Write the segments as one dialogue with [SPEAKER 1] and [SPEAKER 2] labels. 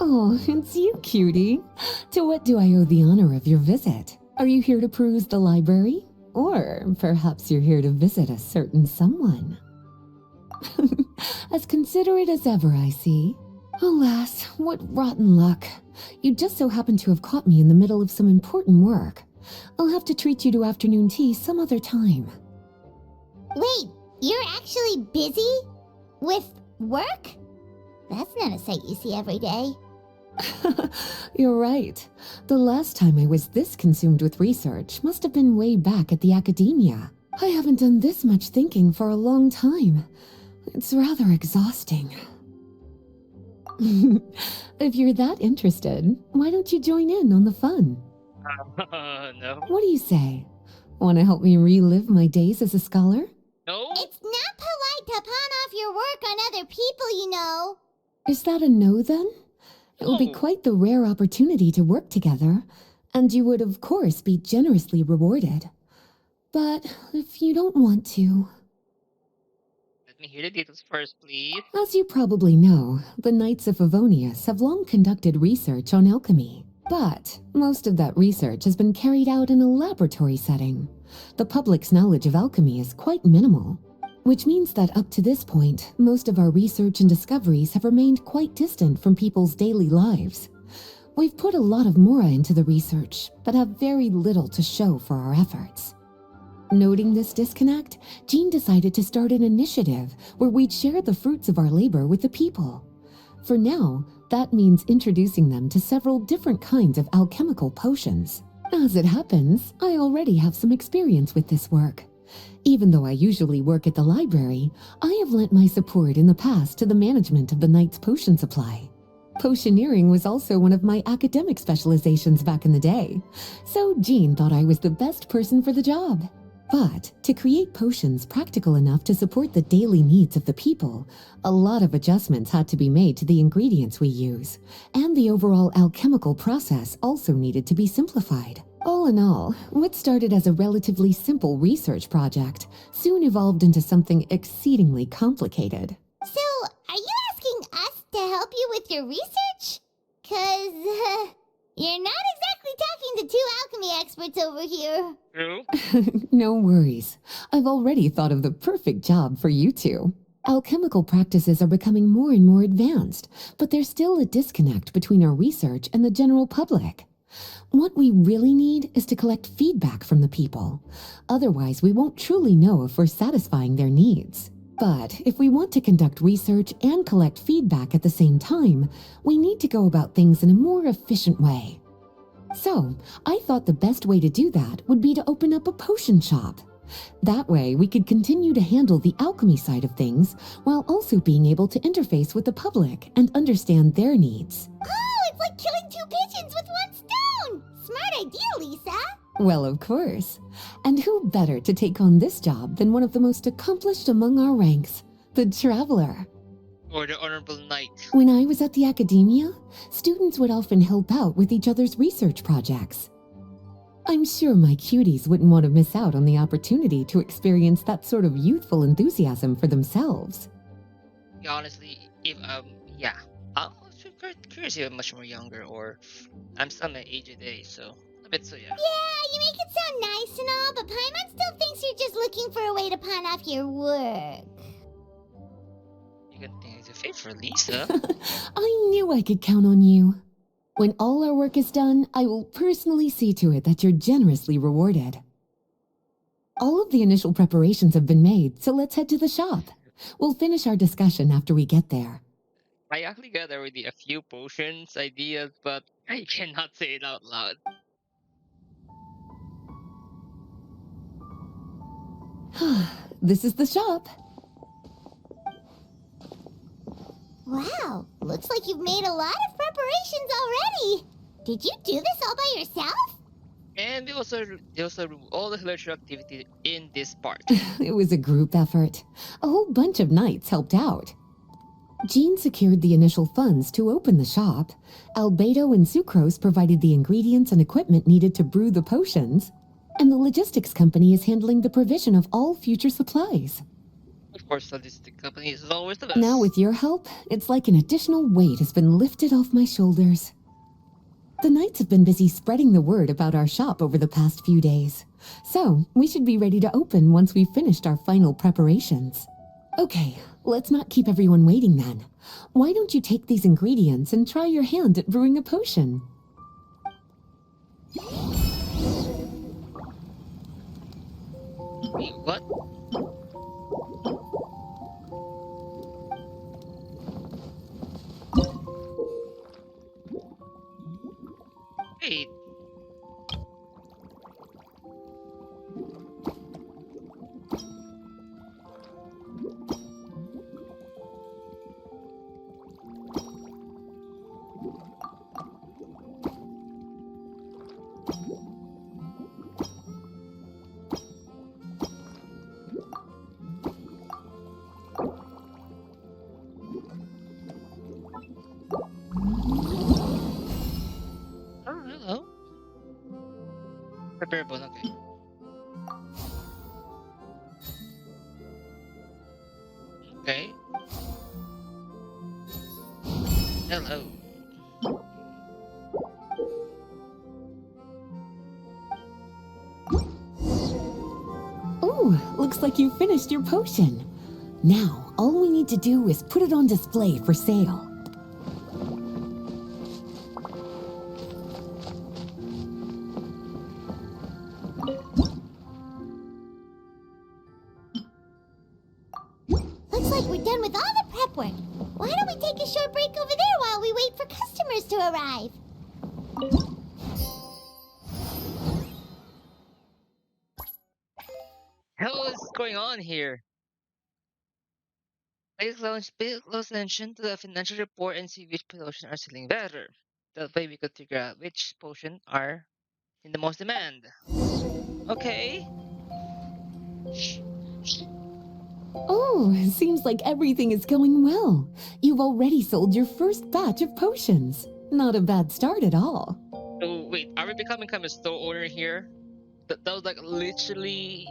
[SPEAKER 1] Oh, it's you, cutie. To what do I owe the honor of your visit? Are you here to peruse the library? Or perhaps you're here to visit a certain someone? As considerate as ever, I see. Alas, what rotten luck. You just so happen to have caught me in the middle of some important work. I'll have to treat you to afternoon tea some other time.
[SPEAKER 2] Wait, you're actually busy? With work? That's not a sight you see every day.
[SPEAKER 1] You're right. The last time I was this consumed with research must have been way back at the academia. I haven't done this much thinking for a long time. It's rather exhausting. If you're that interested, why don't you join in on the fun?
[SPEAKER 3] No.
[SPEAKER 1] What do you say? Want to help me relive my days as a scholar?
[SPEAKER 3] No?
[SPEAKER 2] It's not polite to pawn off your work on other people, you know.
[SPEAKER 1] Is that a no then? It will be
[SPEAKER 3] No.
[SPEAKER 1] quite the rare opportunity to work together, and you would of course be generously rewarded. But if you don't want to...
[SPEAKER 3] Let me hear the details first, please.
[SPEAKER 1] As you probably know, the Knights of Favonius have long conducted research on alchemy. But most of that research has been carried out in a laboratory setting. The public's knowledge of alchemy is quite minimal, which means that up to this point, most of our research and discoveries have remained quite distant from people's daily lives. We've put a lot of mora into the research, but have very little to show for our efforts. Noting this disconnect, Jean decided to start an initiative where we'd share the fruits of our labor with the people. For now, that means introducing them to several different kinds of alchemical potions. As it happens, I already have some experience with this work. Even though I usually work at the library, I have lent my support in the past to the management of the Knight's potion supply. Potioneering was also one of my academic specializations back in the day, so Jean thought I was the best person for the job. But to create potions practical enough to support the daily needs of the people, a lot of adjustments had to be made to the ingredients we use, and the overall alchemical process also needed to be simplified. All in all, what started as a relatively simple research project soon evolved into something exceedingly complicated.
[SPEAKER 2] So, are you asking us to help you with your research? 'Cause, you're not exactly talking to two alchemy experts over here.
[SPEAKER 3] True?
[SPEAKER 1] No worries. I've already thought of the perfect job for you two. Alchemical practices are becoming more and more advanced, but there's still a disconnect between our research and the general public. What we really need is to collect feedback from the people. Otherwise, we won't truly know if we're satisfying their needs. But if we want to conduct research and collect feedback at the same time, we need to go about things in a more efficient way. So, I thought the best way to do that would be to open up a potion shop. That way, we could continue to handle the alchemy side of things while also being able to interface with the public and understand their needs.
[SPEAKER 2] Oh, it's like killing two pigeons with one stone! Smart idea, Lisa!
[SPEAKER 1] Well, of course. And who better to take on this job than one of the most accomplished among our ranks, the Traveler?
[SPEAKER 3] Or the Honorable Knight.
[SPEAKER 1] When I was at the academia, students would often help out with each other's research projects. I'm sure my cuties wouldn't want to miss out on the opportunity to experience that sort of youthful enthusiasm for themselves.
[SPEAKER 3] Yeah, honestly, if yeah, I'm also curious if I'm much more younger or I'm still my age today, so a bit so yeah.
[SPEAKER 2] Yeah, you make it sound nice and all, but Paimon still thinks you're just looking for a way to pawn off your work.
[SPEAKER 3] You can think it's a fit for Lisa.
[SPEAKER 1] I knew I could count on you. When all our work is done, I will personally see to it that you're generously rewarded. All of the initial preparations have been made, so let's head to the shop. We'll finish our discussion after we get there.
[SPEAKER 3] I actually got already a few potions ideas, but I cannot say it out loud.
[SPEAKER 1] This is the shop.
[SPEAKER 2] Wow, looks like you've made a lot of preparations already. Did you do this all by yourself?
[SPEAKER 3] And they also remove all the leisure activity in this part.
[SPEAKER 1] It was a group effort. A whole bunch of knights helped out. Jean secured the initial funds to open the shop. Albedo and Sucrose provided the ingredients and equipment needed to brew the potions. And the logistics company is handling the provision of all future supplies.
[SPEAKER 3] course, logistic company is always the best.
[SPEAKER 1] Now with your help, it's like an additional weight has been lifted off my shoulders. The Knights have been busy spreading the word about our shop over the past few days. So, we should be ready to open once we've finished our final preparations. Okay, let's not keep everyone waiting then. Why don't you take these ingredients and try your hand at brewing a potion?
[SPEAKER 3] Wait, what? Wait. Oh, hello. Preparable, okay. Okay. Hello.
[SPEAKER 1] Oh, looks like you finished your potion. Now, all we need to do is put it on display for sale.
[SPEAKER 2] Looks like we're done with all the prep work. Why don't we take a short break over there while we wait for customers to arrive?
[SPEAKER 3] Hell is going on here? Pay close attention to the financial report and see which potions are selling better. That way we could figure out which potion are in the most demand. Okay.
[SPEAKER 1] Oh, seems like everything is going well. You've already sold your first batch of potions. Not a bad start at all.
[SPEAKER 3] So wait, are we becoming kind of a store owner here? That was like literally,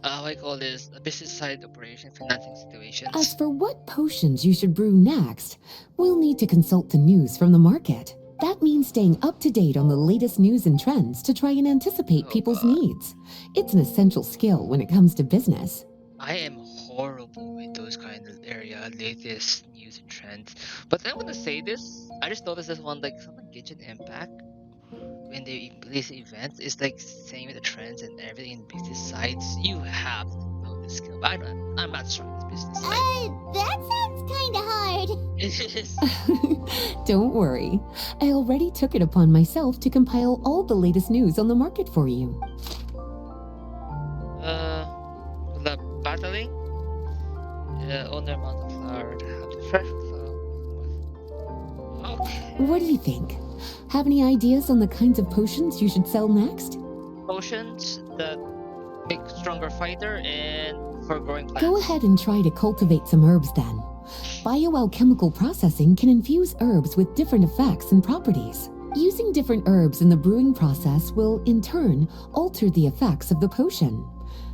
[SPEAKER 3] what do I call this? A business side operation, financing situations.
[SPEAKER 1] As for what potions you should brew next, we'll need to consult the news from the market. That means staying up to date on the latest news and trends to try and anticipate
[SPEAKER 3] Oh,
[SPEAKER 1] people's
[SPEAKER 3] God.
[SPEAKER 1] needs. It's an essential skill when it comes to business.
[SPEAKER 3] I am horrible with those kind of latest news and trends. But I'm gonna say this. I just noticed this one, like someone Genshin Impact when they release events, it's like same with the trends and everything in business sites. You have to know this skill. But I'm not strong in this business side.
[SPEAKER 2] That sounds kinda hard.
[SPEAKER 3] It is.
[SPEAKER 1] Don't worry. I already took it upon myself to compile all the latest news on the market for you.
[SPEAKER 3] The battling. Owner amount of flour. Have the fresh flour. Okay.
[SPEAKER 1] What do you think? Have any ideas on the kinds of potions you should sell next?
[SPEAKER 3] Potions that make stronger fighter and for growing plants.
[SPEAKER 1] Go ahead and try to cultivate some herbs then. Bioalchemical processing can infuse herbs with different effects and properties. Using different herbs in the brewing process will, in turn, alter the effects of the potion.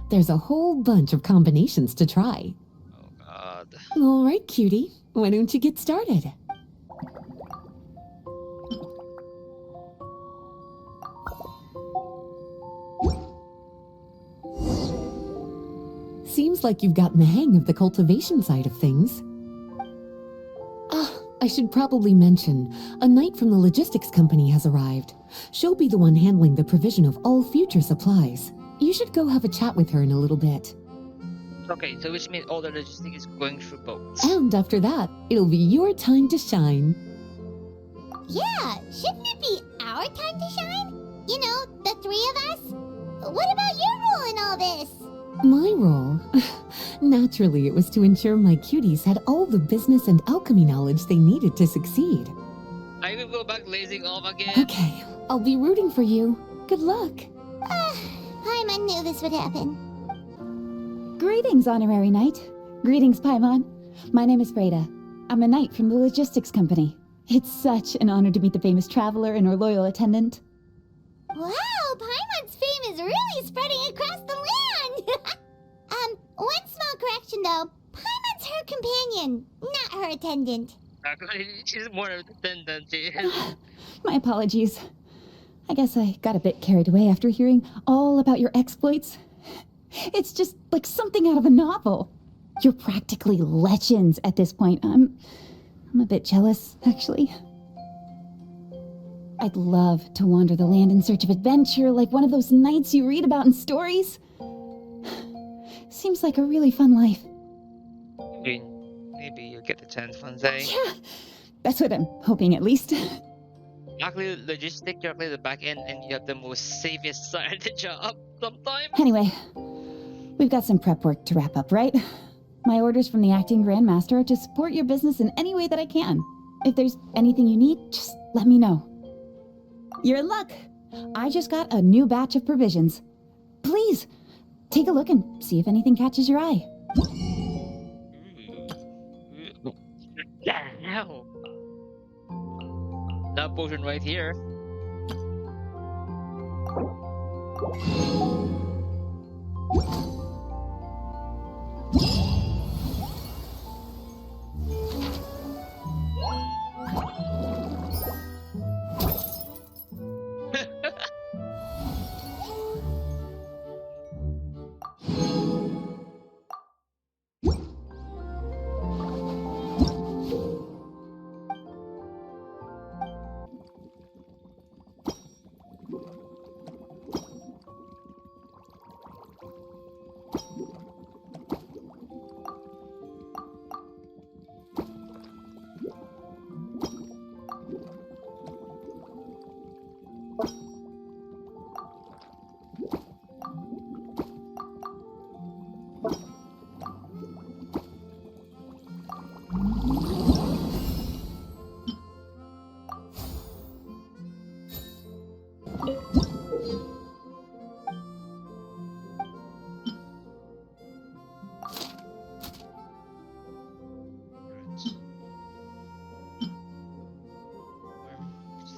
[SPEAKER 1] There's a whole bunch of combinations to try.
[SPEAKER 3] Oh God.
[SPEAKER 1] All right, cutie. Why don't you get started? Seems like you've gotten the hang of the cultivation side of things. I should probably mention, a knight from the logistics company has arrived. She'll be the one handling the provision of all future supplies. You should go have a chat with her in a little bit.
[SPEAKER 3] Okay, so which means all the logistics is going through boats.
[SPEAKER 1] And after that, it'll be your time to shine.
[SPEAKER 2] Yeah, shouldn't it be our time to shine? You know, the three of us? What about your role in all this?
[SPEAKER 1] My role? Naturally, it was to ensure my cuties had all the business and alchemy knowledge they needed to succeed.
[SPEAKER 3] I will go back lazing off again.
[SPEAKER 1] Okay, I'll be rooting for you. Good luck.
[SPEAKER 2] Paimon knew this would happen.
[SPEAKER 4] Greetings, Honorary Knight. Greetings, Paimon. My name is Freda. I'm a knight from the logistics company. It's such an honor to meet the famous traveler and her loyal attendant.
[SPEAKER 2] Wow, Paimon's fame is really spreading across the land! One small correction though. That's her companion, not her attendant.
[SPEAKER 3] Actually, she's more of a attendant. She is.
[SPEAKER 4] My apologies. I guess I got a bit carried away after hearing all about your exploits. It's just like something out of a novel. You're practically legends at this point. I'm a bit jealous, actually. I'd love to wander the land in search of adventure like one of those knights you read about in stories. Seems like a really fun life.
[SPEAKER 3] Maybe you'll get the chance one day.
[SPEAKER 4] Yeah, that's what I'm hoping at least.
[SPEAKER 3] Actually, logistic, you're actually the back end, and you have the most safest side of the job sometimes.
[SPEAKER 4] Anyway, we've got some prep work to wrap up, right? My orders from the acting grandmaster are to support your business in any way that I can. If there's anything you need, just let me know. You're in luck. I just got a new batch of provisions. Please, take a look and see if anything catches your eye.
[SPEAKER 3] Yeah, hell. That potion right here.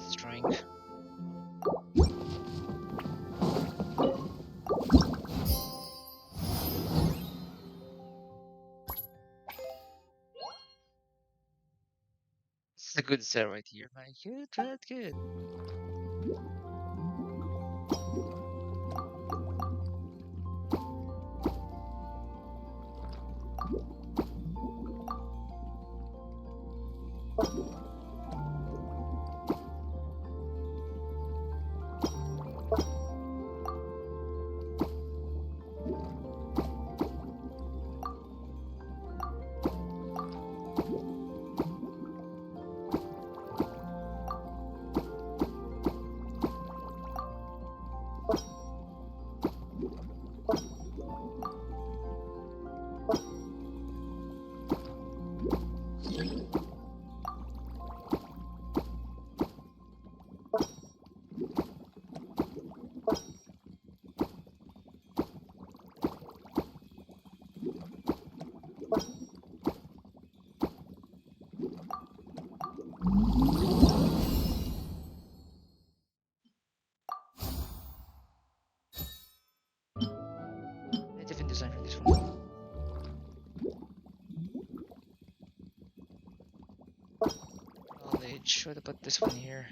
[SPEAKER 3] Strength. This is a good set right here. Man, good. A different design for this one. Knowledge. What about this one here?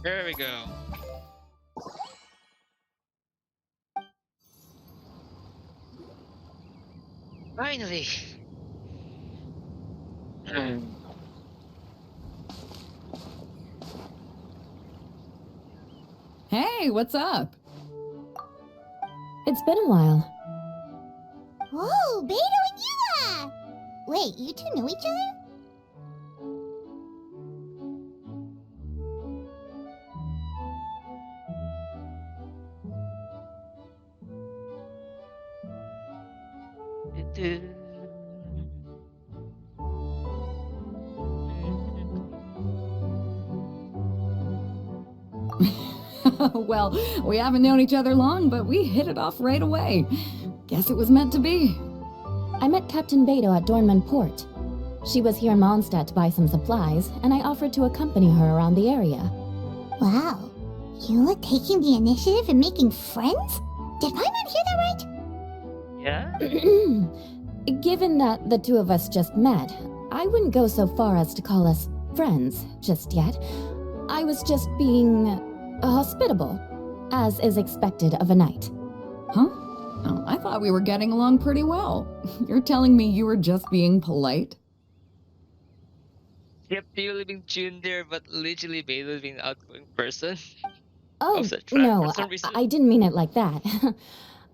[SPEAKER 3] There we go. Finally.
[SPEAKER 4] Hey, what's up?
[SPEAKER 1] It's been a while.
[SPEAKER 2] Whoa, Beto and Yua! Wait, you two know each other?
[SPEAKER 4] Well, we haven't known each other long, but we hit it off right away. Guess it was meant to be.
[SPEAKER 1] I met Captain Beto at Dornman Port. She was here in Mondstadt to buy some supplies, and I offered to accompany her around the area.
[SPEAKER 2] Wow. Yua taking the initiative and making friends? Did Paimon hear that right?
[SPEAKER 3] Yeah?
[SPEAKER 1] Given that the two of us just met, I wouldn't go so far as to call us friends just yet. I was just being hospitable, as is expected of a knight.
[SPEAKER 4] Huh? Oh, I thought we were getting along pretty well. You're telling me you were just being polite?
[SPEAKER 3] Yep, you living tune there, but literally Beta being an outgoing person.
[SPEAKER 1] Oh,
[SPEAKER 3] Was that trap
[SPEAKER 1] no,
[SPEAKER 3] for some reason?
[SPEAKER 1] I didn't mean it like that.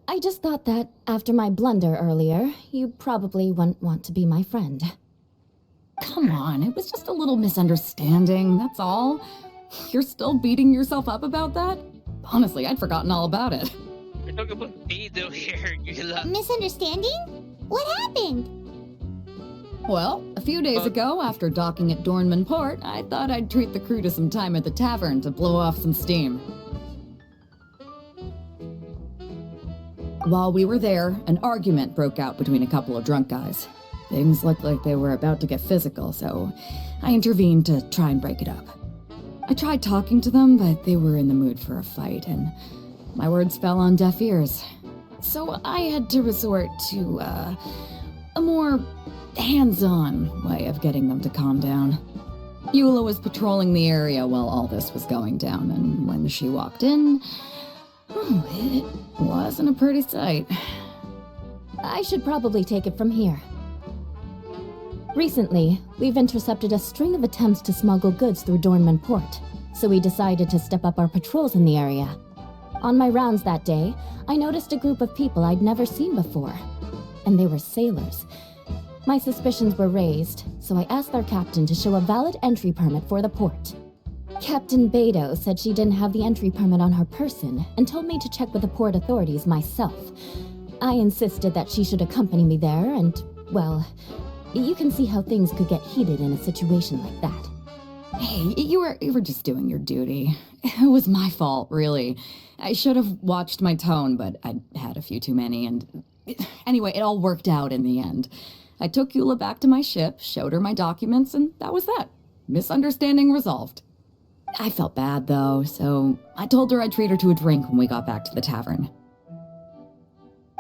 [SPEAKER 1] I just thought that after my blunder earlier, you probably wouldn't want to be my friend.
[SPEAKER 4] Come on, it was just a little misunderstanding, that's all. You're still beating yourself up about that? Honestly, I'd forgotten all about it.
[SPEAKER 3] We're talking about Beta here, Gila.
[SPEAKER 2] Misunderstanding? What happened?
[SPEAKER 4] Well, a few days ago, after docking at Dornman Port, I thought I'd treat the crew to some time at the tavern to blow off some steam. While we were there, an argument broke out between a couple of drunk guys. Things looked like they were about to get physical, so I intervened to try and break it up. I tried talking to them, but they were in the mood for a fight, and my words fell on deaf ears. So I had to resort to, a more hands-on way of getting them to calm down. Eula was patrolling the area while all this was going down, and when she walked in, it wasn't a pretty sight.
[SPEAKER 1] I should probably take it from here. Recently, we've intercepted a string of attempts to smuggle goods through Dornman Port, so we decided to step up our patrols in the area. On my rounds that day, I noticed a group of people I'd never seen before, and they were sailors. My suspicions were raised, so I asked their captain to show a valid entry permit for the port. Captain Beto said she didn't have the entry permit on her person and told me to check with the port authorities myself. I insisted that she should accompany me there, and, well, you can see how things could get heated in a situation like that.
[SPEAKER 4] Hey, you were just doing your duty. It was my fault, really. I should have watched my tone, but I'd had a few too many, and anyway, it all worked out in the end. I took Eula back to my ship, showed her my documents, and that was that. Misunderstanding resolved. I felt bad, though, so I told her I'd treat her to a drink when we got back to the tavern.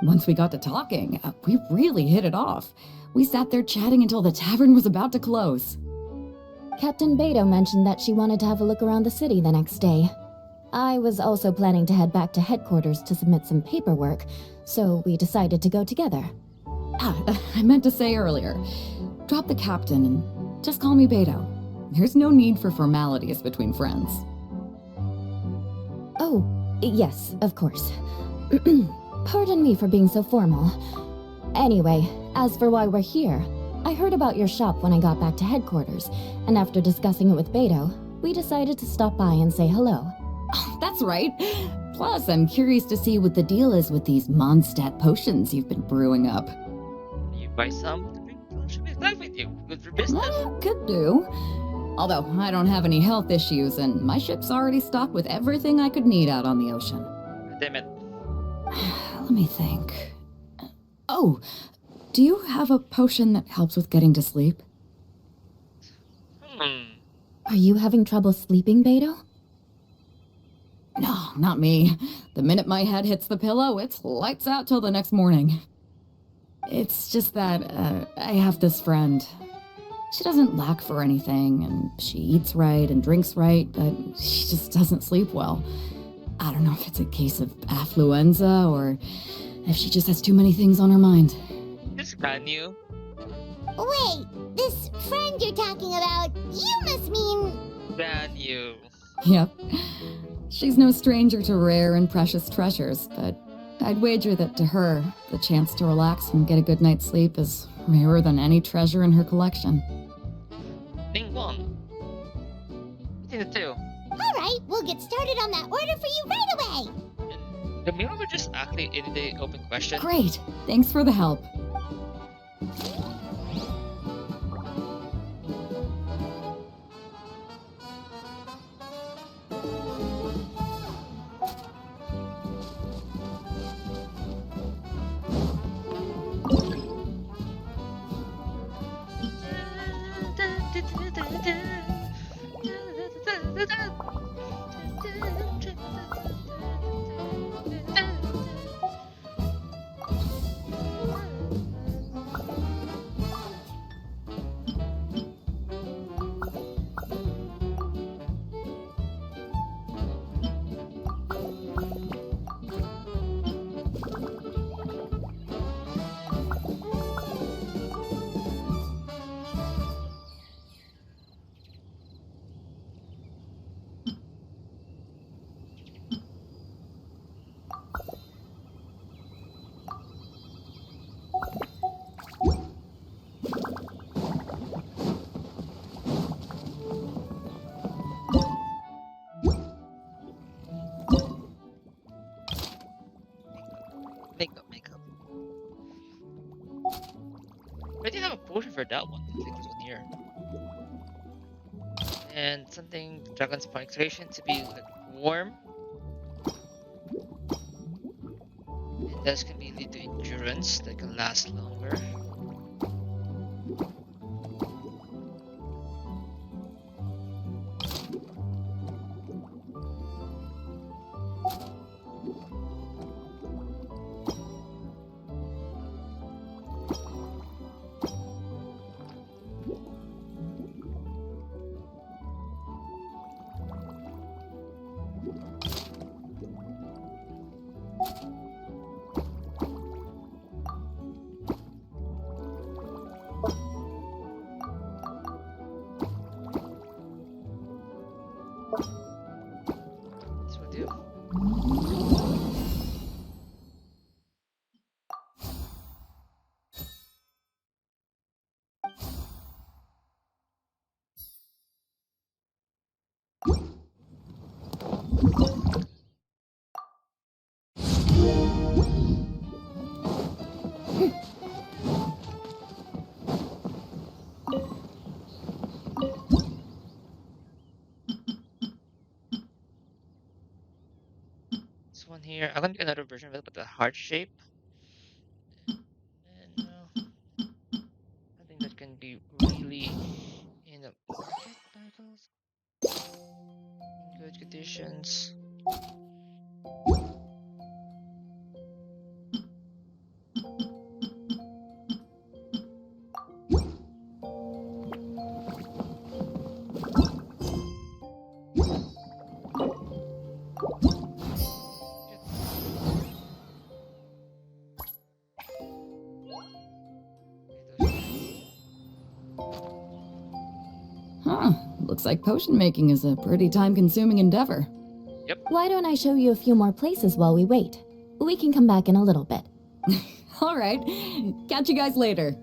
[SPEAKER 4] Once we got to talking, we really hit it off. We sat there chatting until the tavern was about to close.
[SPEAKER 1] Captain Beto mentioned that she wanted to have a look around the city the next day. I was also planning to head back to headquarters to submit some paperwork, so we decided to go together.
[SPEAKER 4] I meant to say earlier, drop the captain and just call me Beto. There's no need for formalities between friends.
[SPEAKER 1] Oh, yes, of course. Pardon me for being so formal. Anyway, as for why we're here, I heard about your shop when I got back to headquarters, and after discussing it with Beto, we decided to stop by and say hello.
[SPEAKER 4] Oh, that's right. Plus, I'm curious to see what the deal is with these Mondstadt potions you've been brewing up.
[SPEAKER 3] You buy some to bring fellowship back with you. Good for business.
[SPEAKER 4] Well, could do. Although, I don't have any health issues, and my ship's already stocked with everything I could need out on the ocean.
[SPEAKER 3] Damn it.
[SPEAKER 4] Let me think. Oh, do you have a potion that helps with getting to sleep?
[SPEAKER 1] Are you having trouble sleeping, Beto?
[SPEAKER 4] No, not me. The minute my head hits the pillow, it's lights out till the next morning. It's just that, I have this friend. She doesn't lack for anything, and she eats right and drinks right, but she just doesn't sleep well. I don't know if it's a case of affluenza or if she just has too many things on her mind.
[SPEAKER 3] This brand new.
[SPEAKER 2] Wait, this friend you're talking about, you must mean...
[SPEAKER 3] Brand new.
[SPEAKER 4] Yep. She's no stranger to rare and precious treasures, but I'd wager that to her, the chance to relax and get a good night's sleep is rarer than any treasure in her collection.
[SPEAKER 3] Ning Wong. Between the two.
[SPEAKER 2] Alright, we'll get started on that order for you right away!
[SPEAKER 3] The mirror were just actually in the open question.
[SPEAKER 4] Great! Thanks for the help.
[SPEAKER 3] Makeup. I do have a potion for that one. I think this one here. And something Dragon's Punctuation to be like warm. And this can be lead to endurance that can last longer. This will do. This one here, I'm gonna do another version of it with the heart shape. And I think that can be really in the market titles. In good conditions.
[SPEAKER 4] Huh. Looks like potion making is a pretty time-consuming endeavor.
[SPEAKER 5] Why don't I show you a few more places while we wait? We can come back in a little bit.
[SPEAKER 4] All right. Catch you guys later.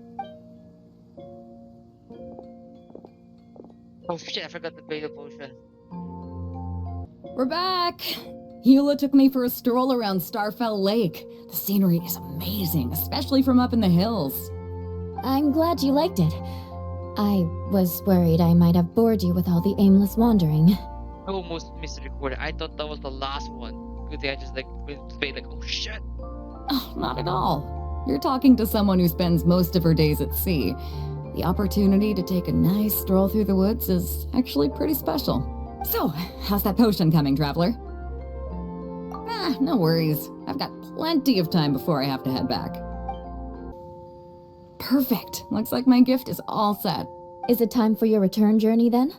[SPEAKER 3] Oh shit, I forgot to pay the potion.
[SPEAKER 4] We're back. Eula took me for a stroll around Starfell Lake. The scenery is amazing, especially from up in the hills.
[SPEAKER 5] I'm glad you liked it. I was worried I might have bored you with all the aimless wandering.
[SPEAKER 3] I almost missed the recording. I thought that was the last one. Good thing I just like went to pay like, oh shit.
[SPEAKER 4] Oh, not at all. You're talking to someone who spends most of her days at sea. The opportunity to take a nice stroll through the woods is actually pretty special. So, how's that potion coming, traveler? No worries. I've got plenty of time before I have to head back. Perfect. Looks like my gift is all set.
[SPEAKER 5] Is it time for your return journey then?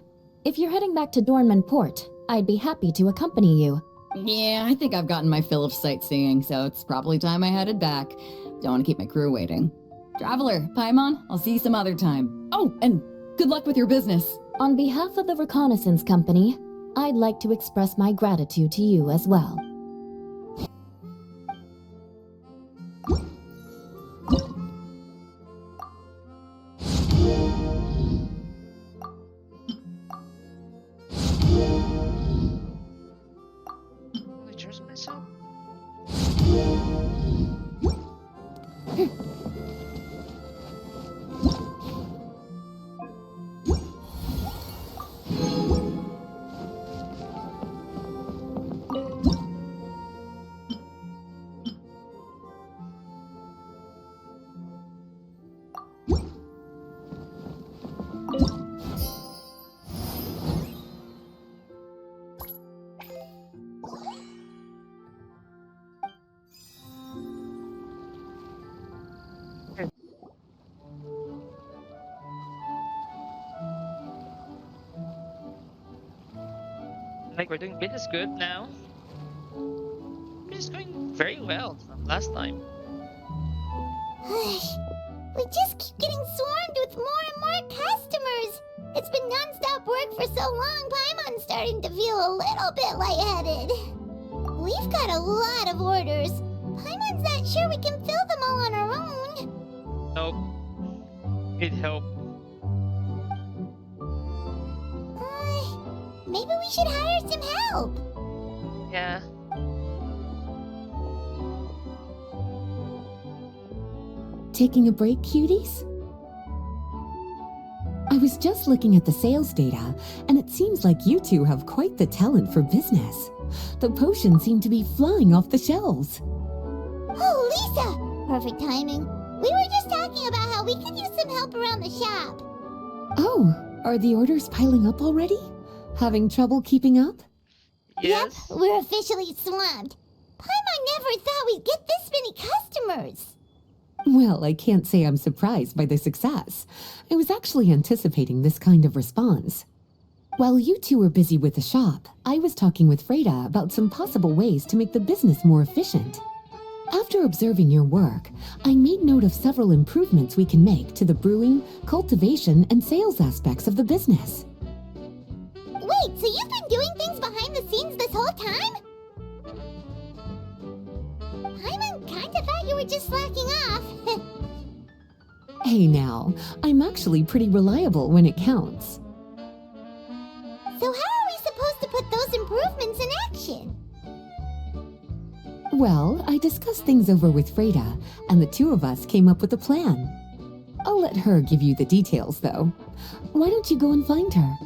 [SPEAKER 5] If you're heading back to Dornman Port, I'd be happy to accompany you.
[SPEAKER 6] Yeah, I think I've gotten my fill of sightseeing, so it's probably time I headed back. Don't want to keep my crew waiting. Traveler, Paimon, I'll see you some other time. Oh, and good luck with your business.
[SPEAKER 5] On behalf of the Reconnaissance Company, I'd like to express my gratitude to you as well.
[SPEAKER 3] I trust myself. Like we're doing business good now. It's going very well from last time.
[SPEAKER 2] We just keep getting swarmed with more and more customers. It's been non-stop work for so long, Paimon's starting to feel a little bit lightheaded. We've got a lot of orders. Paimon's not sure we can fill them all on our own.
[SPEAKER 3] Nope. Need help.
[SPEAKER 2] Maybe we should hire some help.
[SPEAKER 3] Yeah.
[SPEAKER 1] Taking a break, cuties? I was just looking at the sales data, and it seems like you two have quite the talent for business. The potions seem to be flying off the shelves.
[SPEAKER 2] Oh, Lisa! Perfect timing. We were just talking about how we could use some help around the shop.
[SPEAKER 1] Oh, are the orders piling up already? Having trouble keeping up?
[SPEAKER 3] Yes.
[SPEAKER 2] Yep, we're officially swamped. Paimon never thought we'd get this many customers.
[SPEAKER 1] Well, I can't say I'm surprised by the success. I was actually anticipating this kind of response. While you two were busy with the shop, I was talking with Freda about some possible ways to make the business more efficient. After observing your work, I made note of several improvements we can make to the brewing, cultivation, and sales aspects of the business.
[SPEAKER 2] Wait, so you've been doing things behind the scenes this whole time? Paimon kinda thought you were just slacking off.
[SPEAKER 1] Hey now, I'm actually pretty reliable when it counts.
[SPEAKER 2] So how are we supposed to put those improvements in action?
[SPEAKER 1] Well, I discussed things over with Freda, and the two of us came up with a plan. I'll let her give you the details, though. Why don't you go and find her?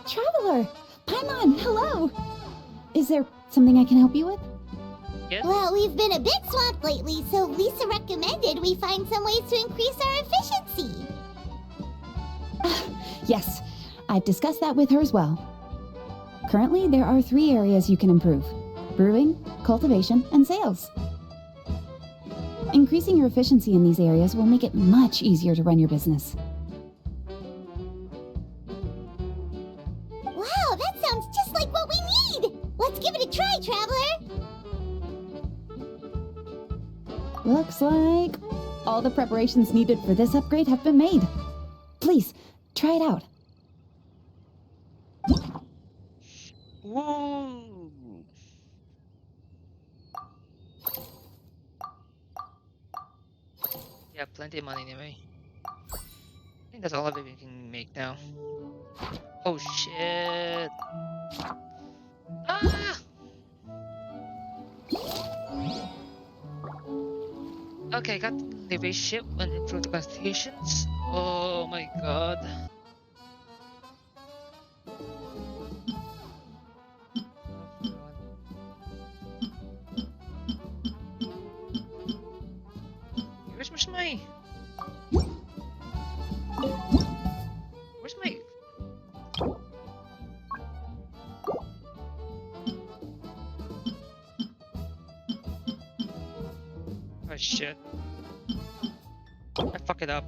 [SPEAKER 4] Traveler! Paimon, hello! Is there something I can help you with?
[SPEAKER 3] Yes.
[SPEAKER 2] Well, we've been a bit swamped lately, so Lisa recommended we find some ways to increase our efficiency.
[SPEAKER 4] Yes, I've discussed that with her as well. Currently, there are 3 areas you can improve: brewing, cultivation, and sales. Increasing your efficiency in these areas will make it much easier to run your business.
[SPEAKER 2] Wow, that sounds just like what we need! Let's give it a try, Traveler!
[SPEAKER 4] Looks like all the preparations needed for this upgrade have been made. Please, try it out.
[SPEAKER 3] Woo! Yeah, plenty of money anyway. I think that's all of it we can make now. Oh shit! Ah! Okay, got the base ship and improved the constellations. Oh my god. Where's my... Where's my... Oh shit. I fuck it up.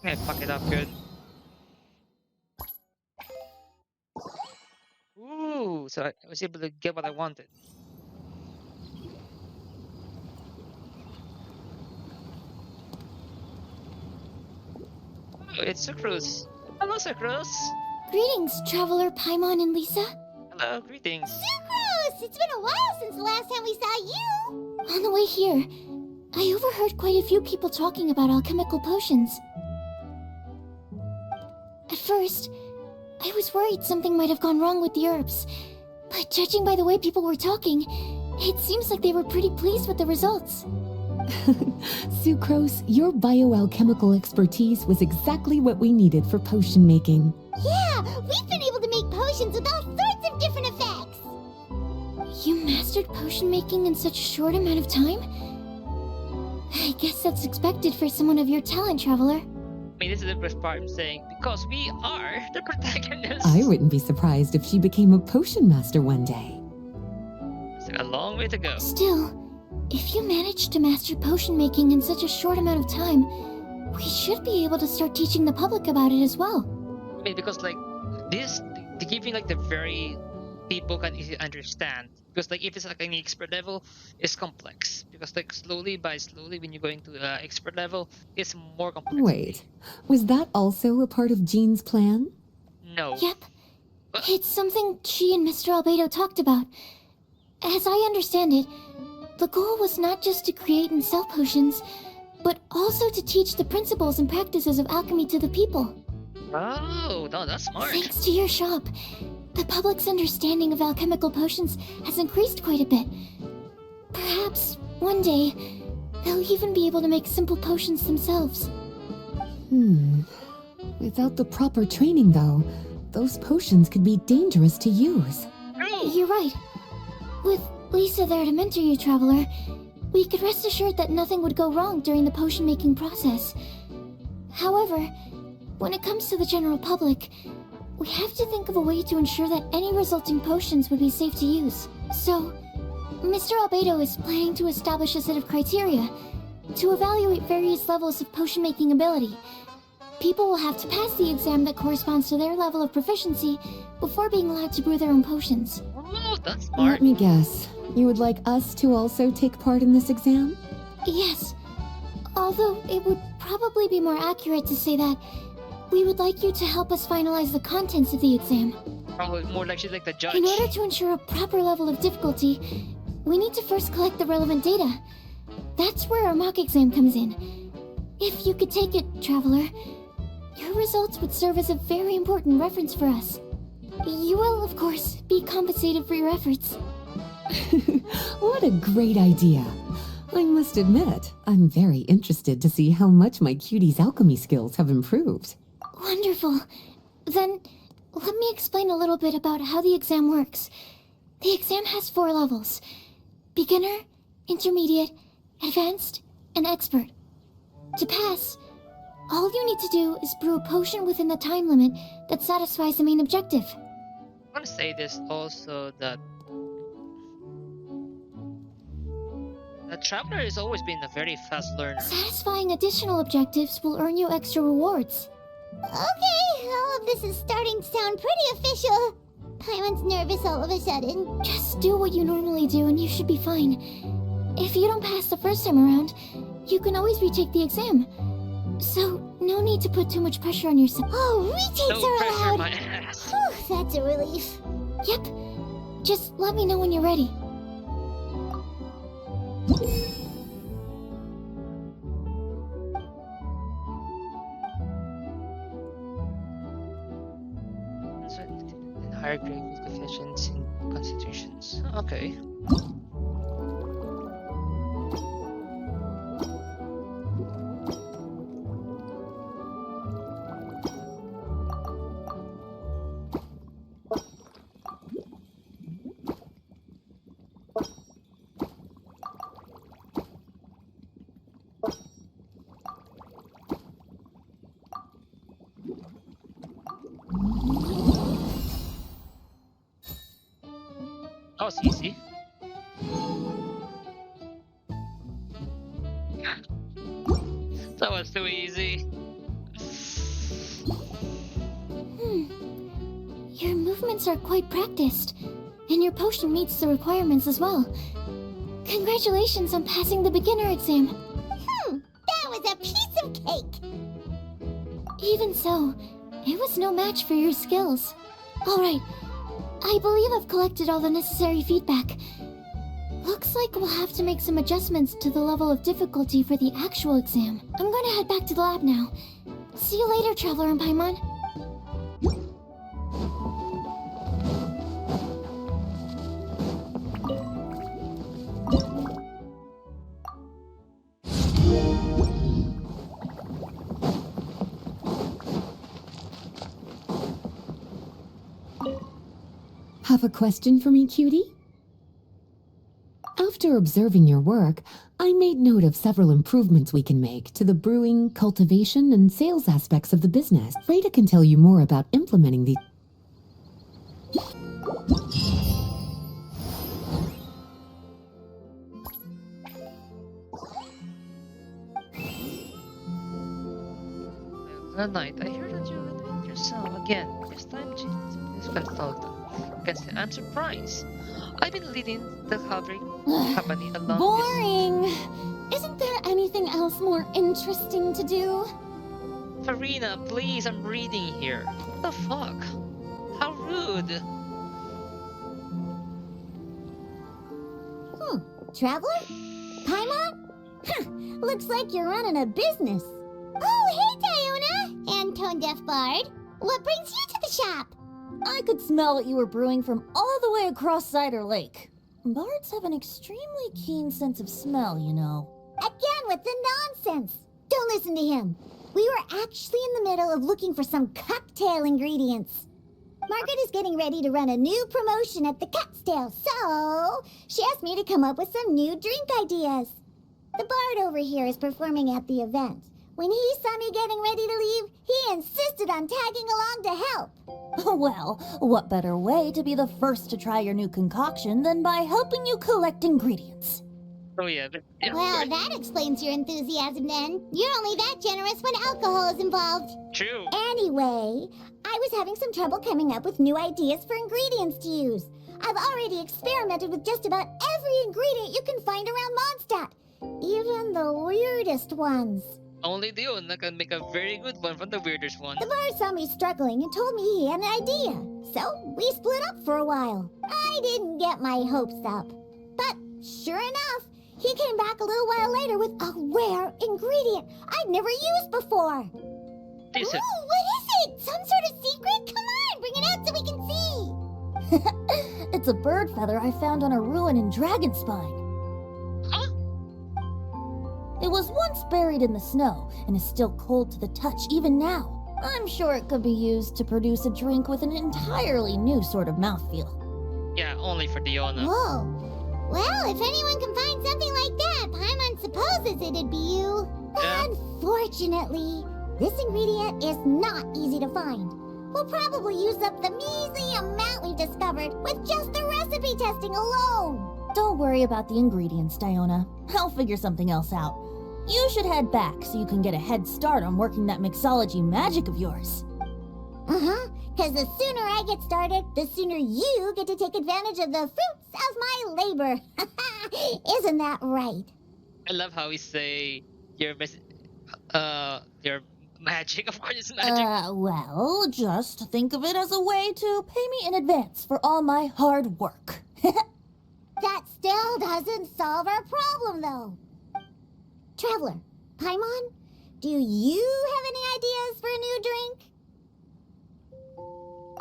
[SPEAKER 3] I fuck it up good. Ooh, so I was able to get what I wanted. Oh, it's Sucrose. Hello, Sucrose.
[SPEAKER 2] Greetings, Traveler Paimon and Lisa.
[SPEAKER 3] Hello, greetings.
[SPEAKER 2] Sucrose! It's been a while since the last time we saw you! On the way here, I overheard quite a few people talking about alchemical potions. At first, I was worried something might have gone wrong with the herbs, but judging by the way people were talking, it seems like they were pretty pleased with the results.
[SPEAKER 1] Sucrose, your bioalchemical expertise was exactly what we needed for potion making.
[SPEAKER 2] Yeah, we've been able to make potions with all sorts of different effects! You mastered potion making in such a short amount of time? I guess that's expected for someone of your talent, Traveler.
[SPEAKER 3] I mean, this is the first part I'm saying, because we are the protagonists.
[SPEAKER 1] I wouldn't be surprised if she became a potion master one day.
[SPEAKER 3] It's a long way to go.
[SPEAKER 2] Still, if you managed to master potion making in such a short amount of time, we should be able to start teaching the public about it as well.
[SPEAKER 3] I mean, because like this, they give me like the very people can easily understand. Because like if it's like an expert level, it's complex. Because like slowly when you're going to expert level, it's more complex.
[SPEAKER 1] Wait, was that also a part of Jean's plan?
[SPEAKER 3] No.
[SPEAKER 2] Yep. It's something she and Mr. Albedo talked about. As I understand it, the goal was not just to create and sell potions, but also to teach the principles and practices of alchemy to the people.
[SPEAKER 3] Oh, no, that's smart.
[SPEAKER 2] Thanks to your shop, the public's understanding of alchemical potions has increased quite a bit. Perhaps, one day, they'll even be able to make simple potions themselves.
[SPEAKER 1] Without the proper training, though, those potions could be dangerous to use.
[SPEAKER 3] No.
[SPEAKER 2] You're right. With Lisa there to mentor you, Traveler, we could rest assured that nothing would go wrong during the potion-making process. However, when it comes to the general public, we have to think of a way to ensure that any resulting potions would be safe to use. So, Mr. Albedo is planning to establish a set of criteria to evaluate various levels of potion-making ability. People will have to pass the exam that corresponds to their level of proficiency before being allowed to brew their own potions.
[SPEAKER 3] Oh, that's smart.
[SPEAKER 1] Let me guess. You would like us to also take part in this exam?
[SPEAKER 2] Yes, although it would probably be more accurate to say that we would like you to help us finalize the contents of the exam.
[SPEAKER 3] Probably more like she's like the judge.
[SPEAKER 2] In order to ensure a proper level of difficulty, we need to first collect the relevant data. That's where our mock exam comes in. If you could take it, Traveler, your results would serve as a very important reference for us. You will, of course, be compensated for your efforts.
[SPEAKER 1] What a great idea. I must admit, I'm very interested to see how much my cutie's alchemy skills have improved.
[SPEAKER 2] Wonderful. Then, let me explain a little bit about how the exam works. The exam has 4 levels: beginner, intermediate, advanced, and expert. To pass, all you need to do is brew a potion within the time limit that satisfies the main objective.
[SPEAKER 3] I want to say this also that the Traveler has always been a very fast learner.
[SPEAKER 2] Satisfying additional objectives will earn you extra rewards. Okay, all of this is starting to sound pretty official. Paimon's nervous all of a sudden. Just do what you normally do and you should be fine. If you don't pass the first time around, you can always retake the exam. So, no need to put too much pressure on yourself. Oh, retakes
[SPEAKER 3] No
[SPEAKER 2] are
[SPEAKER 3] pressure,
[SPEAKER 2] allowed!
[SPEAKER 3] my ass.
[SPEAKER 2] Whew, that's a relief. Yep. Just let me know when you're ready.
[SPEAKER 3] In higher grade with deficiency in constitutions. Okay. was easy. That was too easy.
[SPEAKER 5] Your movements are quite practiced, and your potion meets the requirements as well. Congratulations on passing the beginner exam.
[SPEAKER 2] That was a piece of cake.
[SPEAKER 5] Even so, it was no match for your skills. Alright, I believe I've collected all the necessary feedback. Looks like we'll have to make some adjustments to the level of difficulty for the actual exam. I'm gonna head back to the lab now. See you later, Traveler and Paimon.
[SPEAKER 1] Have a question for me, cutie? After observing your work, I made note of several improvements we can make to the brewing, cultivation, and sales aspects of the business. Freda can tell you more about implementing these.
[SPEAKER 3] The night, I heard that you renamed yourself again. This time, Jesus Consultant. I'm surprised. I've been leading the company along
[SPEAKER 5] Boring! Isn't there anything else more interesting to do?
[SPEAKER 3] Farina, please, I'm reading here. What the fuck? How rude.
[SPEAKER 2] Traveler? Paimon? Looks like you're running a business. Oh, hey, Diona! And Tone Deaf Bard. What brings you to the shop?
[SPEAKER 7] I could smell what you were brewing from all the way across Cider Lake. Bards have an extremely keen sense of smell, you know.
[SPEAKER 2] Again with the nonsense. Don't listen to him. We were actually in the middle of looking for some cocktail ingredients. Margaret is getting ready to run a new promotion at the Catstail, so she asked me to come up with some new drink ideas. The bard over here is performing at the event. When he saw me getting ready to leave, he insisted on tagging along to help.
[SPEAKER 7] Well, what better way to be the first to try your new concoction than by helping you collect ingredients?
[SPEAKER 3] Oh yeah.
[SPEAKER 2] Well, that explains your enthusiasm then. You're only that generous when alcohol is involved.
[SPEAKER 3] True.
[SPEAKER 2] Anyway, I was having some trouble coming up with new ideas for ingredients to use. I've already experimented with just about every ingredient you can find around Mondstadt, even the weirdest ones.
[SPEAKER 3] Only Diona can make a very good one from the weirdest one.
[SPEAKER 2] The bar saw me struggling and told me he had an idea, so we split up for a while. I didn't get my hopes up, but sure enough, he came back a little while later with a rare ingredient I'd never used before.
[SPEAKER 3] Is it?
[SPEAKER 2] Ooh, what is it? Some sort of secret? Come on, bring it out so we can see.
[SPEAKER 7] It's a bird feather I found on a ruin in Dragonspine.
[SPEAKER 3] Huh?
[SPEAKER 7] It was once buried in the snow and is still cold to the touch even now. I'm sure it could be used to produce a drink with an entirely new sort of mouthfeel.
[SPEAKER 3] Yeah, only for Diona.
[SPEAKER 2] Whoa. Well, if anyone can find something like that, Paimon supposes it'd be you.
[SPEAKER 3] Yeah.
[SPEAKER 2] Unfortunately, this ingredient is not easy to find. We'll probably use up the measly amount we've discovered with just the recipe testing alone.
[SPEAKER 7] Don't worry about the ingredients, Diona. I'll figure something else out. You should head back so you can get a head start on working that mixology magic of yours.
[SPEAKER 2] Uh-huh, because the sooner I get started, the sooner you get to take advantage of the fruits of my labor. Isn't that right?
[SPEAKER 3] I love how we say your magic. Of course, it's magic.
[SPEAKER 7] Well, just think of it as a way to pay me in advance for all my hard work.
[SPEAKER 2] That still doesn't solve our problem, though. Traveler, Paimon, do you have any ideas for a new drink?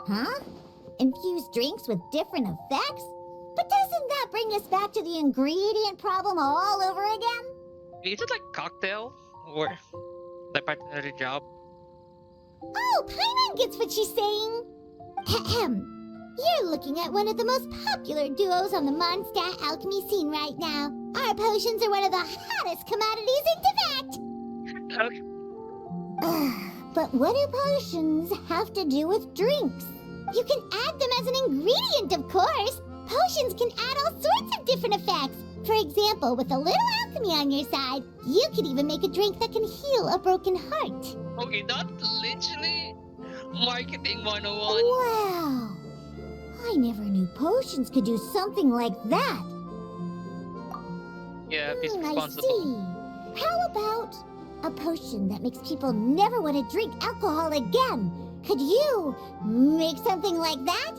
[SPEAKER 2] Huh? Infused drinks with different effects? But doesn't that bring us back to the ingredient problem all over again?
[SPEAKER 3] Is it like cocktail or like part of another job?
[SPEAKER 2] Oh, Paimon gets what she's saying. Ahem. You're looking at one of the most popular duos on the Mondstadt alchemy scene right now. Our potions are one of the hottest commodities in Tibet.
[SPEAKER 3] Okay.
[SPEAKER 2] But what do potions have to do with drinks? You can add them as an ingredient, of course. Potions can add all sorts of different effects. For example, with a little alchemy on your side, you could even make a drink that can heal a broken heart.
[SPEAKER 3] Okay, that's literally marketing 101.
[SPEAKER 2] Wow! I never knew potions could do something like that.
[SPEAKER 3] Yeah, be
[SPEAKER 2] I
[SPEAKER 3] responsible.
[SPEAKER 2] see. How about a potion that makes people never want to drink alcohol again? Could you make something like that?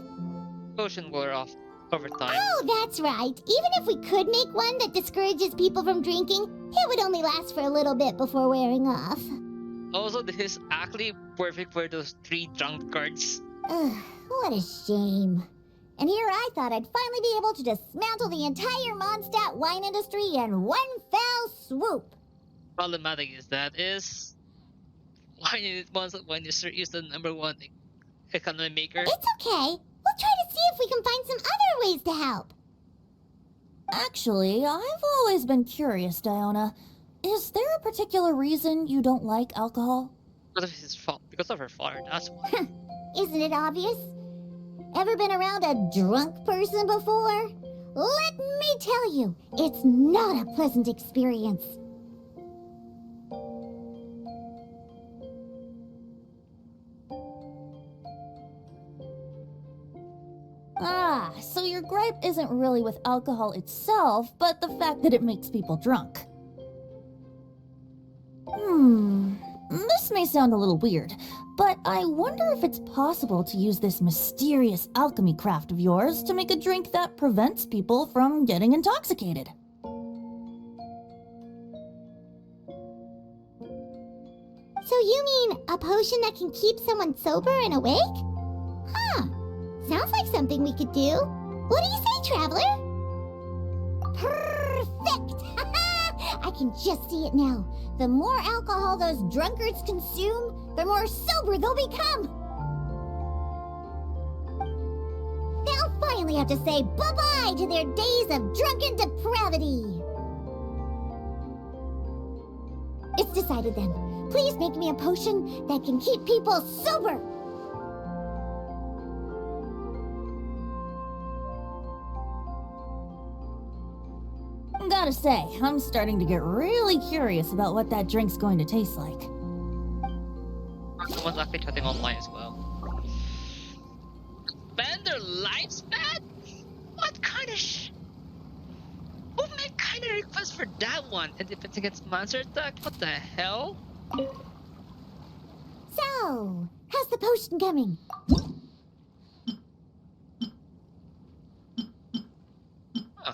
[SPEAKER 3] Potion wore off over time.
[SPEAKER 2] Oh, that's right. Even if we could make one that discourages people from drinking, it would only last for a little bit before wearing off.
[SPEAKER 3] Also, this is actually perfect for those 3 drunk cards.
[SPEAKER 2] Ugh, what a shame. And here I thought I'd finally be able to dismantle the entire Mondstadt wine industry in one fell swoop.
[SPEAKER 3] Problematic is that is wine industry is the #1 economy maker.
[SPEAKER 2] It's okay. We'll try to see if we can find some other ways to help.
[SPEAKER 7] Actually, I've always been curious, Diona. Is there a particular reason you don't like alcohol?
[SPEAKER 3] Because of his fault, because of her father. That's why.
[SPEAKER 2] Isn't it obvious? Ever been around a drunk person before? Let me tell you, it's not a pleasant experience.
[SPEAKER 7] Ah, so your gripe isn't really with alcohol itself, but the fact that it makes people drunk. This may sound a little weird, but I wonder if it's possible to use this mysterious alchemy craft of yours to make a drink that prevents people from getting intoxicated.
[SPEAKER 2] So you mean a potion that can keep someone sober and awake? Huh. Sounds like something we could do. What do you say, Traveler? Perfect! I can just see it now. The more alcohol those drunkards consume, the more sober they'll become. They'll finally have to say bye-bye to their days of drunken depravity. It's decided then. Please make me a potion that can keep people sober.
[SPEAKER 7] Gotta say, I'm starting to get really curious about what that drink's going to taste like.
[SPEAKER 3] Someone's actually chatting online as well. Expand their lifespan? What kind of Who made kind of request for that one? And if it's against monster attack, what the hell?
[SPEAKER 2] So, how's the potion coming?
[SPEAKER 3] Huh.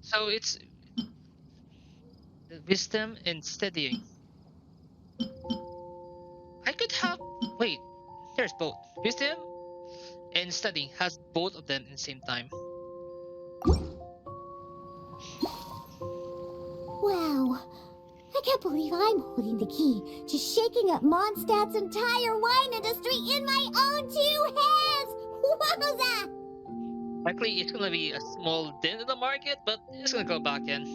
[SPEAKER 3] So it's the wisdom and steadying. I could have wait. There's both. Wisdom and studying has both of them in the same time.
[SPEAKER 2] Wow. I can't believe I'm holding the key to shaking up Mondstadt's entire wine industry in my own 2 hands! Wowza!
[SPEAKER 3] Likely it's gonna be a small dent in the market, but it's gonna go back in.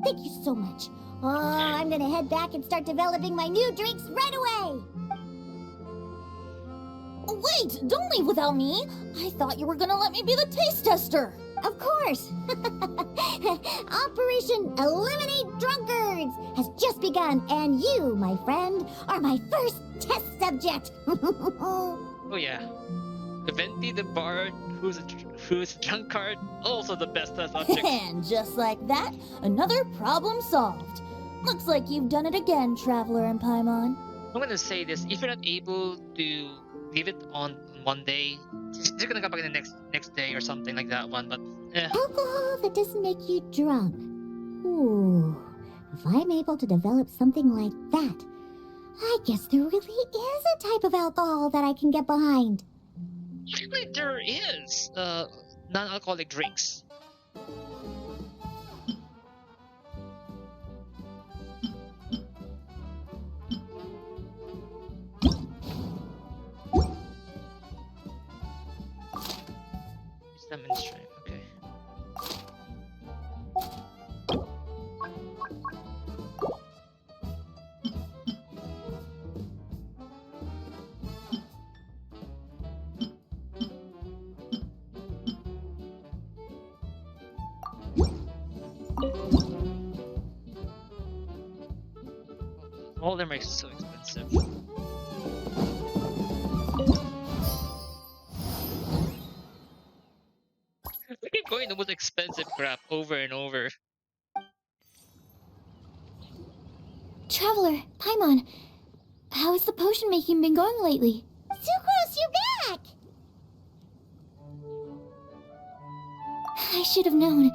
[SPEAKER 2] Thank you so much. I'm gonna head back and start developing my new drinks right away!
[SPEAKER 7] Wait, don't leave without me! I thought you were gonna let me be the taste tester!
[SPEAKER 2] Of course! Operation Eliminate Drunkards has just begun, and you, my friend, are my first test subject!
[SPEAKER 3] Oh yeah. Venti the bard, who's a drunkard, also the best test subject.
[SPEAKER 7] And just like that, another problem solved. Looks like you've done it again, Traveler and Paimon.
[SPEAKER 3] I'm gonna say this: if you're not able to leave it on one day, it's gonna come back in the next day or something like that one. But
[SPEAKER 2] Alcohol that doesn't make you drunk. Ooh, if I'm able to develop something like that, I guess there really is a type of alcohol that I can get behind.
[SPEAKER 3] actually there is non-alcoholic drinks. It's demonstrate. Okay. All them are so expensive. We keep going the most expensive crap over and over.
[SPEAKER 5] Traveler, Paimon, how has the potion making been going lately?
[SPEAKER 2] Sucrose, you're back!
[SPEAKER 5] I should have known.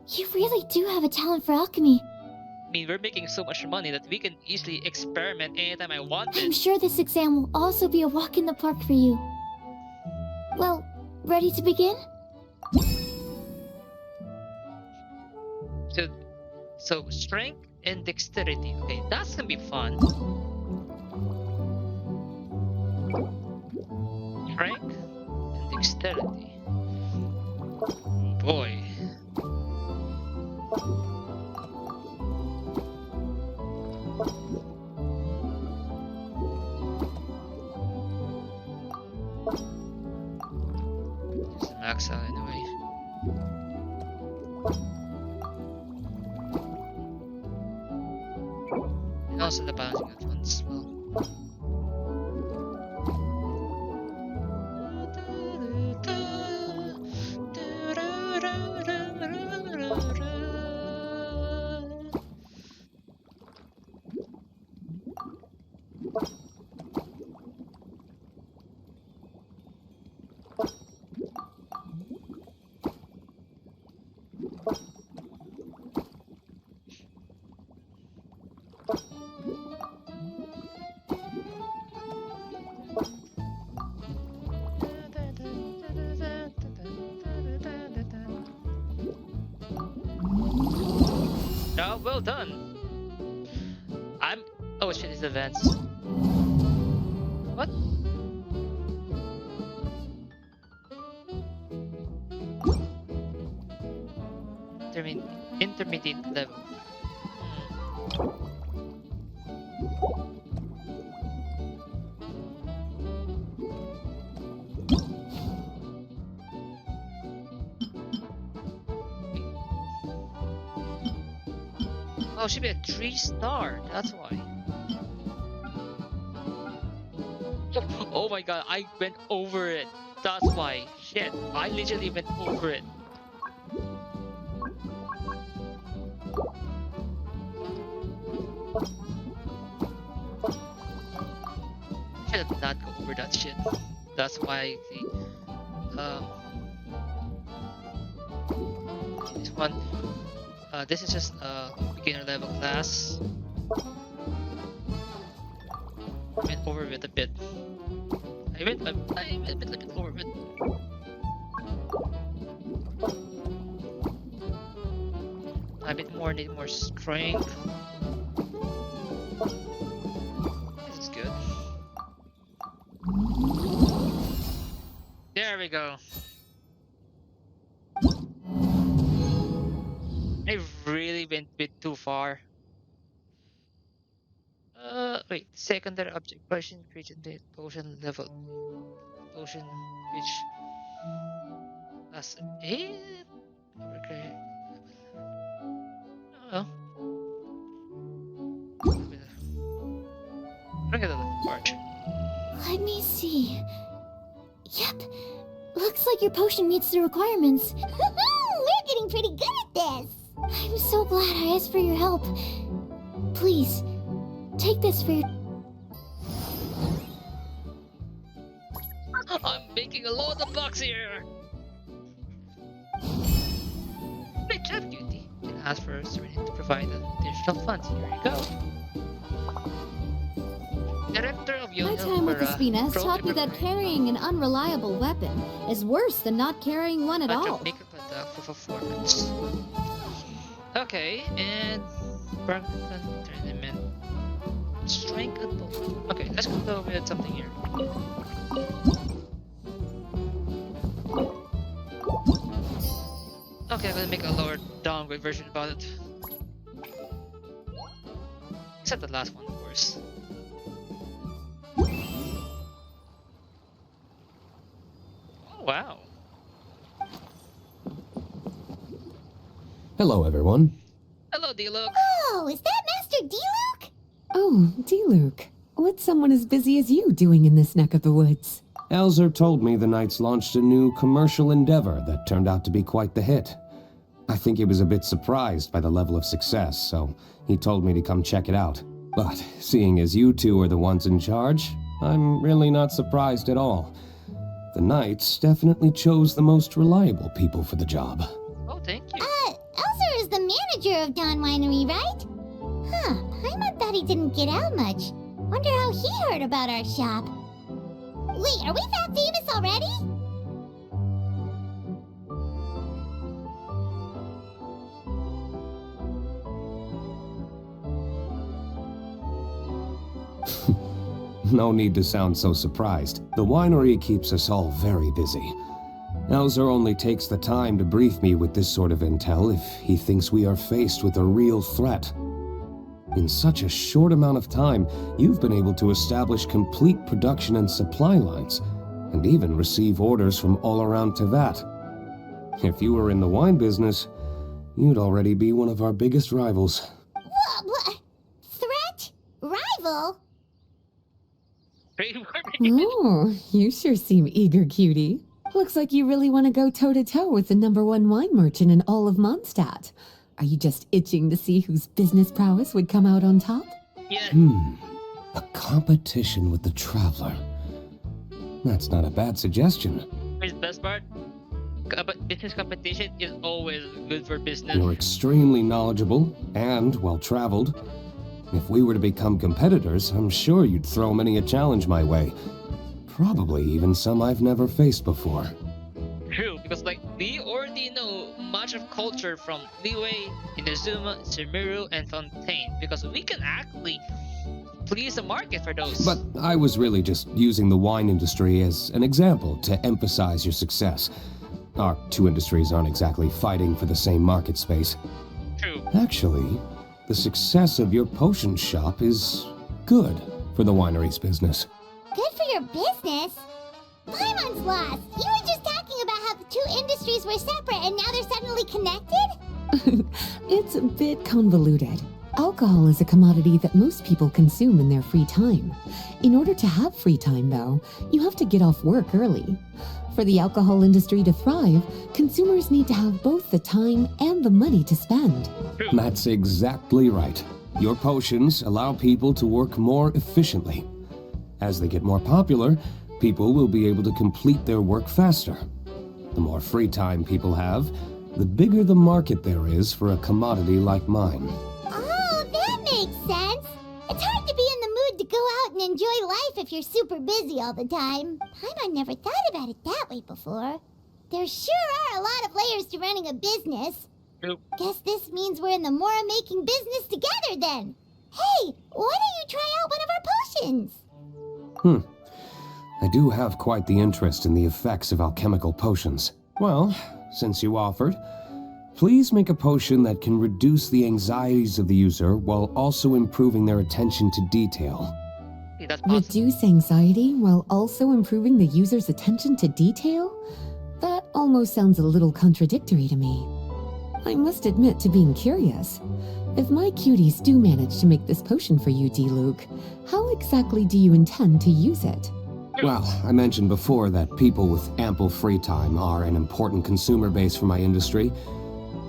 [SPEAKER 5] You really do have a talent for alchemy.
[SPEAKER 3] I mean, we're making so much money that we can easily experiment anytime I want
[SPEAKER 5] I'm
[SPEAKER 3] it.
[SPEAKER 5] sure this exam will also be a walk in the park for you. Well, ready to begin?
[SPEAKER 3] So strength and dexterity. Okay, that's gonna be fun. Strength and dexterity. Oh boy. Just max out anyway. And also the balancing at once as well. Oh, well done. Oh shit, it's events. What? Intermediate level. Oh, it should be a 3-star. That's why. Oh my god, I went over it. That's why. Shit, I literally went over it. Should have not go over that shit. That's why this one. This is just a beginner level class. I went over it a bit. I went a bit over it. A bit more, need more strength. This is good. There we go. I really went a bit too far. Wait, secondary object potion created the potion level. Potion which has 8. Okay. Oh. Look at the left part.
[SPEAKER 5] Let me see. Yep. Looks like your potion meets the requirements.
[SPEAKER 2] We're getting pretty good at this!
[SPEAKER 5] I'm so glad I asked for your help. Please, take this for your...
[SPEAKER 3] I'm making a lot of bucks here! Great job, Cutie. You can ask for Serenity to provide additional funds. Here you go. Director of
[SPEAKER 8] My
[SPEAKER 3] Union
[SPEAKER 8] time with the Spines taught me that carrying an unreliable weapon is worse than not carrying one at all.
[SPEAKER 3] Make a product for performance. Okay, and Bergman tournament. Strength and bone. Okay, let's go with something here. Okay, I'm gonna make a lower downgrade version about it. Except the last one, of course. Oh, wow.
[SPEAKER 9] Hello, everyone.
[SPEAKER 3] Hello, D-Look.
[SPEAKER 2] Oh, is that Master D-Luke?
[SPEAKER 1] Oh, D-Luke. What's someone as busy as you doing in this neck of the woods?
[SPEAKER 9] Elzer told me the Knights launched a new commercial endeavor that turned out to be quite the hit. I think he was a bit surprised by the level of success, so he told me to come check it out. But seeing as you two are the ones in charge, I'm really not surprised at all. The Knights definitely chose the most reliable people for the job.
[SPEAKER 3] Oh, thank you.
[SPEAKER 2] Elzer is the manager of Dawn Winery, right? Huh, Paimon thought he didn't get out much. Wonder how he heard about our shop. Wait, are we that famous already?
[SPEAKER 9] No need to sound so surprised. The winery keeps us all very busy. Elzer only takes the time to brief me with this sort of intel if he thinks we are faced with a real threat. In such a short amount of time, you've been able to establish complete production and supply lines, and even receive orders from all around Tevat. If you were in the wine business, you'd already be one of our biggest rivals.
[SPEAKER 2] What? Threat? Rival?
[SPEAKER 1] Oh, you sure seem eager, cutie. Looks like you really want to go toe-to-toe with the #1 wine merchant in all of Mondstadt. Are you just itching to see whose business prowess would come out on top?
[SPEAKER 3] Yeah.
[SPEAKER 9] A competition with the Traveler. That's not a bad suggestion.
[SPEAKER 3] Here's the best part. Business competition is always good for business.
[SPEAKER 9] You're extremely knowledgeable and well-traveled. If we were to become competitors, I'm sure you'd throw many a challenge my way. Probably even some I've never faced before.
[SPEAKER 3] True, because like we already know much of culture from Liyue, Inazuma, Sumeru, and Fontaine, because we can actually please the market for those.
[SPEAKER 9] But I was really just using the wine industry as an example to emphasize your success. Our two industries aren't exactly fighting for the same market space.
[SPEAKER 3] True.
[SPEAKER 9] Actually, the success of your potion shop is good for the winery's business.
[SPEAKER 2] Good for your business? Paimon's lost. You were just talking about how the two industries were separate and now they're suddenly connected?
[SPEAKER 1] It's a bit convoluted. Alcohol is a commodity that most people consume in their free time. In order to have free time, though, you have to get off work early. For the alcohol industry to thrive, consumers need to have both the time and the money to spend.
[SPEAKER 9] That's exactly right. Your potions allow people to work more efficiently. As they get more popular, people will be able to complete their work faster. The more free time people have, the bigger the market there is for a commodity like mine.
[SPEAKER 2] Oh, that makes sense. It's hard to be in the mood to go out and enjoy life if you're super busy all the time. Paimon never thought about it that way before. There sure are a lot of layers to running a business.
[SPEAKER 3] Nope.
[SPEAKER 2] Guess this means we're in the Mora-making business together then. Hey, why don't you try out one of our potions?
[SPEAKER 9] I do have quite the interest in the effects of alchemical potions. Well, since you offered, please make a potion that can reduce the anxieties of the user while also improving their attention to detail.
[SPEAKER 3] Hey, that's possible.
[SPEAKER 1] Reduce anxiety while also improving the user's attention to detail? That almost sounds a little contradictory to me. I must admit to being curious. If my cuties do manage to make this potion for you, D-Luke, how exactly do you intend to use it?
[SPEAKER 9] Well, I mentioned before that people with ample free time are an important consumer base for my industry.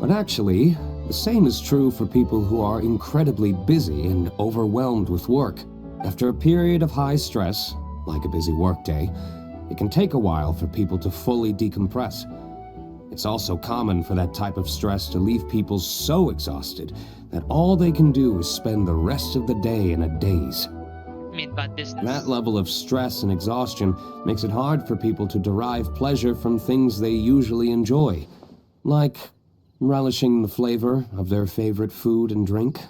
[SPEAKER 9] But actually, the same is true for people who are incredibly busy and overwhelmed with work. After a period of high stress, like a busy workday, it can take a while for people to fully decompress. It's also common for that type of stress to leave people so exhausted that all they can do is spend the rest of the day in a daze.
[SPEAKER 3] I mean, bad business.
[SPEAKER 9] That level of stress and exhaustion makes it hard for people to derive pleasure from things they usually enjoy, like relishing the flavor of their favorite food and drink.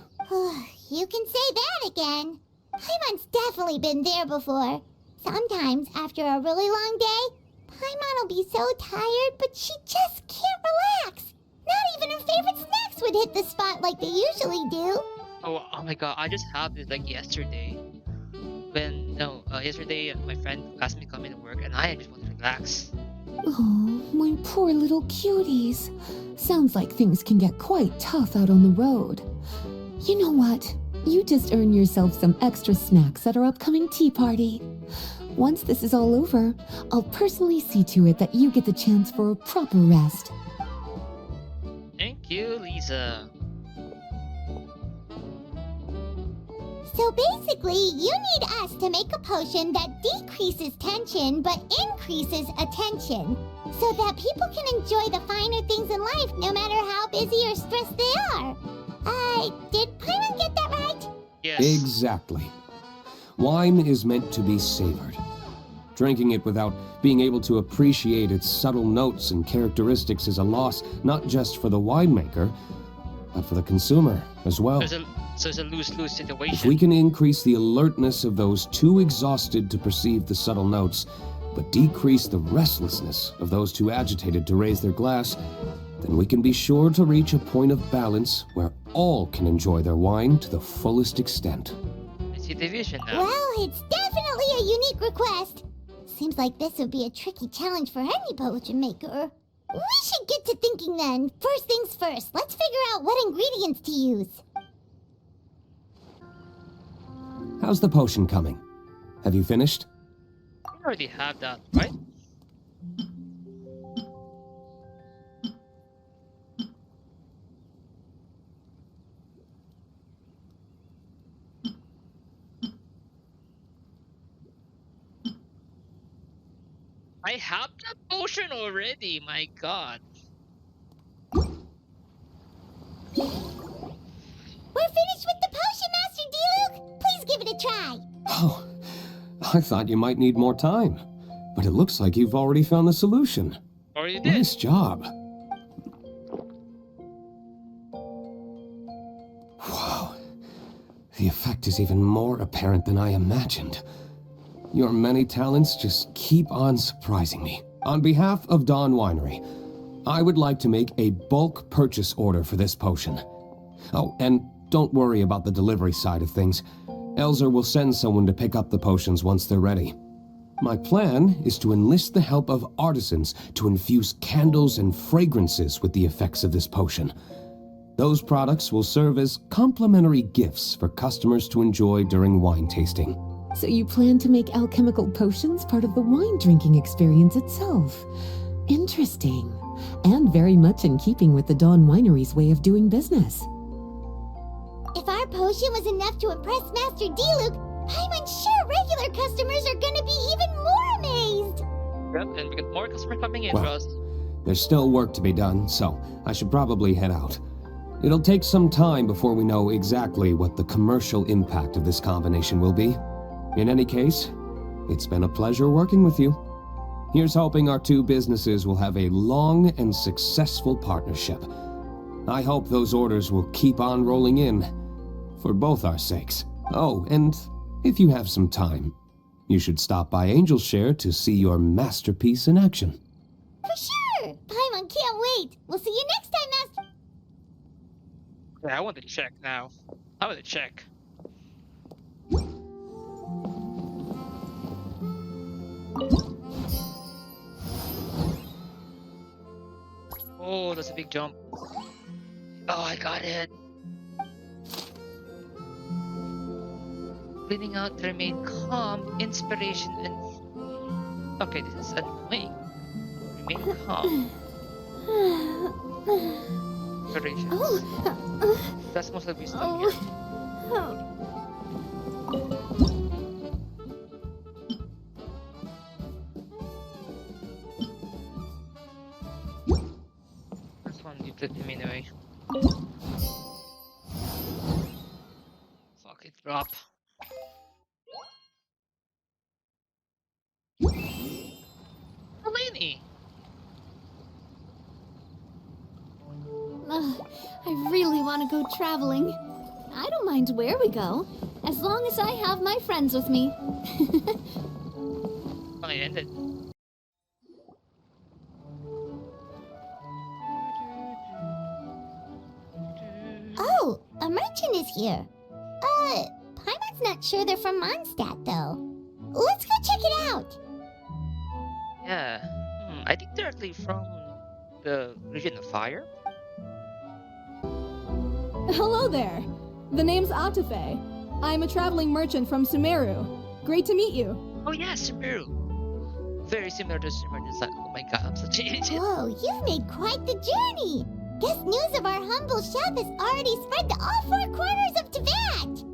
[SPEAKER 2] You can say that again. Paimon's definitely been there before. Sometimes, after a really long day, Paimon will be so tired, but she just can't relax. Not even her favorite snacks would hit the spot like they usually do.
[SPEAKER 3] Oh my god, I just had this like yesterday. Yesterday my friend asked me to come into work and I just want to relax.
[SPEAKER 1] Oh, my poor little cuties. Sounds like things can get quite tough out on the road. You know what? You just earn yourself some extra snacks at our upcoming tea party. Once this is all over, I'll personally see to it that you get the chance for a proper rest.
[SPEAKER 3] Thank you, Lisa.
[SPEAKER 2] So basically, you need us to make a potion that decreases tension but increases attention, so that people can enjoy the finer things in life no matter how busy or stressed they are. Did Paimon get that right?
[SPEAKER 3] Yes.
[SPEAKER 9] Exactly. Wine is meant to be savored. Drinking it without being able to appreciate its subtle notes and characteristics is a loss not just for the winemaker, but for the consumer as well.
[SPEAKER 3] So it's a lose-lose situation.
[SPEAKER 9] If we can increase the alertness of those too exhausted to perceive the subtle notes, but decrease the restlessness of those too agitated to raise their glass, then we can be sure to reach a point of balance where all can enjoy their wine to the fullest extent.
[SPEAKER 3] I see the vision now.
[SPEAKER 2] Well, it's definitely a unique request. Seems like this would be a tricky challenge for any potion maker. We should get to thinking then. First things first, let's figure out what ingredients to use.
[SPEAKER 9] How's the potion coming? Have you finished?
[SPEAKER 3] We already have that, right? I have that potion already, my god.
[SPEAKER 2] We're finished with the potion, Master D-Luke. Please give it a try.
[SPEAKER 9] Oh, I thought you might need more time, but it looks like you've already found the solution.
[SPEAKER 3] Already did.
[SPEAKER 9] Nice job. Wow, the effect is even more apparent than I imagined. Your many talents just keep on surprising me. On behalf of Dawn Winery, I would like to make a bulk purchase order for this potion. Oh, and don't worry about the delivery side of things. Elzer will send someone to pick up the potions once they're ready. My plan is to enlist the help of artisans to infuse candles and fragrances with the effects of this potion. Those products will serve as complimentary gifts for customers to enjoy during wine tasting.
[SPEAKER 1] So you plan to make alchemical potions part of the wine drinking experience itself. Interesting. And very much in keeping with the Dawn Winery's way of doing business.
[SPEAKER 2] If our potion was enough to impress Master D-Luke, I'm sure regular customers are gonna be even more amazed.
[SPEAKER 3] Yep, and we got more customers coming in,
[SPEAKER 9] Well,
[SPEAKER 3] Ross.
[SPEAKER 9] There's still work to be done, so I should probably head out. It'll take some time before we know exactly what the commercial impact of this combination will be. In any case, it's been a pleasure working with you. Here's hoping our two businesses will have a long and successful partnership. I hope those orders will keep on rolling in, for both our sakes. Oh, and if you have some time, you should stop by Angel's Share to see your masterpiece in action.
[SPEAKER 2] For sure! Paimon can't wait! We'll see you next time, Master...
[SPEAKER 3] Yeah, I want to check now. I want to check. Oh, that's a big jump. Oh, I got it. Cleaning out to remain calm, inspiration, and... Okay, this is annoying. Remain calm. Inspirations. That's most of your stuff here. This one you took him anyway. Fuck it, drop. Delaney!
[SPEAKER 8] I really want to go traveling. I don't mind where we go, as long as I have my friends with me.
[SPEAKER 3] I ended.
[SPEAKER 2] Oh, a merchant is here. Paimon's not sure they're from Mondstadt, though. Let's go check it out.
[SPEAKER 3] Yeah. I think they're actually from the region of fire.
[SPEAKER 10] Hello there. The name's Atafe. I'm a traveling merchant from Sumeru. Great to meet you.
[SPEAKER 3] Oh yeah, Sumeru. Very similar to Sumeru design. Oh my god, I'm such an idiot.
[SPEAKER 2] Whoa, you've made quite the journey! Guess news of our humble chef has already spread to all four corners of Tibet!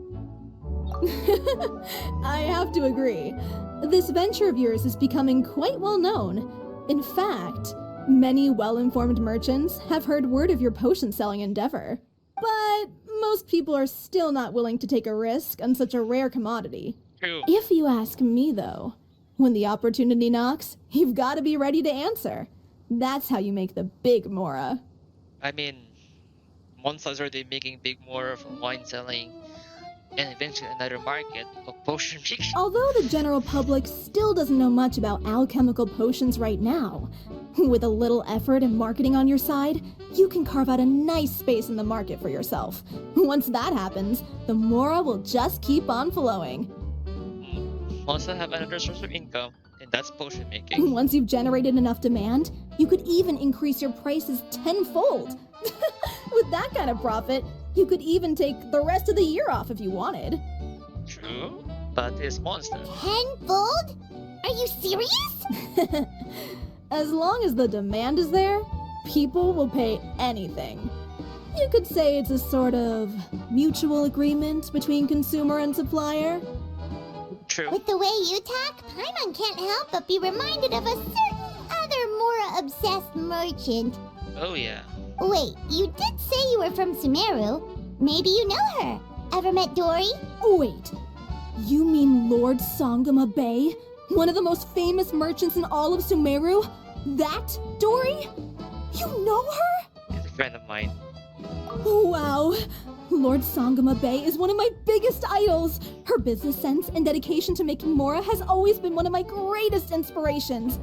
[SPEAKER 10] I have to agree. This venture of yours is becoming quite well known. In fact, many well-informed merchants have heard word of your potion-selling endeavor. But most people are still not willing to take a risk on such a rare commodity.
[SPEAKER 3] True.
[SPEAKER 10] If you ask me, though, when the opportunity knocks, you've got to be ready to answer. That's how you make the big Mora.
[SPEAKER 3] I mean, Monster's already making big more from wine selling, and eventually another market of potion making.
[SPEAKER 10] Although the general public still doesn't know much about alchemical potions right now, with a little effort and marketing on your side, you can carve out a nice space in the market for yourself. Once that happens, the Mora will just keep on flowing.
[SPEAKER 3] Also have another source of income, and that's potion making.
[SPEAKER 10] Once you've generated enough demand, you could even increase your prices tenfold. With that kind of profit, you could even take the rest of the year off if you wanted.
[SPEAKER 3] True, but it's Monster.
[SPEAKER 2] Tenfold? Are you serious?
[SPEAKER 10] As long as the demand is there, people will pay anything. You could say it's a sort of mutual agreement between consumer and supplier.
[SPEAKER 3] True.
[SPEAKER 2] With the way you talk, Paimon can't help but be reminded of a certain other Mora-obsessed merchant.
[SPEAKER 3] Oh yeah.
[SPEAKER 2] Wait, you did say you were from Sumeru. Maybe you know her. Ever met Dory?
[SPEAKER 10] Wait, you mean Lord Sangama Bay? One of the most famous merchants in all of Sumeru? That Dory? You know her?
[SPEAKER 3] She's a friend of mine.
[SPEAKER 10] Wow. Lord Sangama Bay is one of my biggest idols. Her business sense and dedication to making Mora has always been one of my greatest inspirations.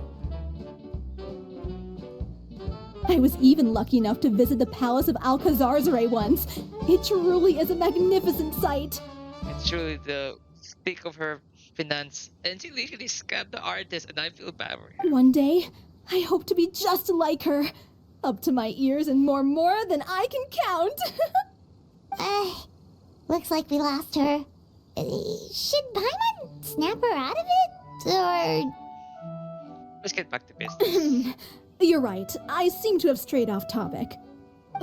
[SPEAKER 10] I was even lucky enough to visit the Palace of Alcazarzare once. It truly is a magnificent sight.
[SPEAKER 3] It's truly the peak of her finance, and she literally scammed the artist, and I feel bad for her.
[SPEAKER 10] One day, I hope to be just like her. Up to my ears in more Mora than I can count.
[SPEAKER 2] Looks like we lost her. Should Paimon snap her out of it? Or...
[SPEAKER 3] Let's get back to business.
[SPEAKER 10] You're right. I seem to have strayed off topic.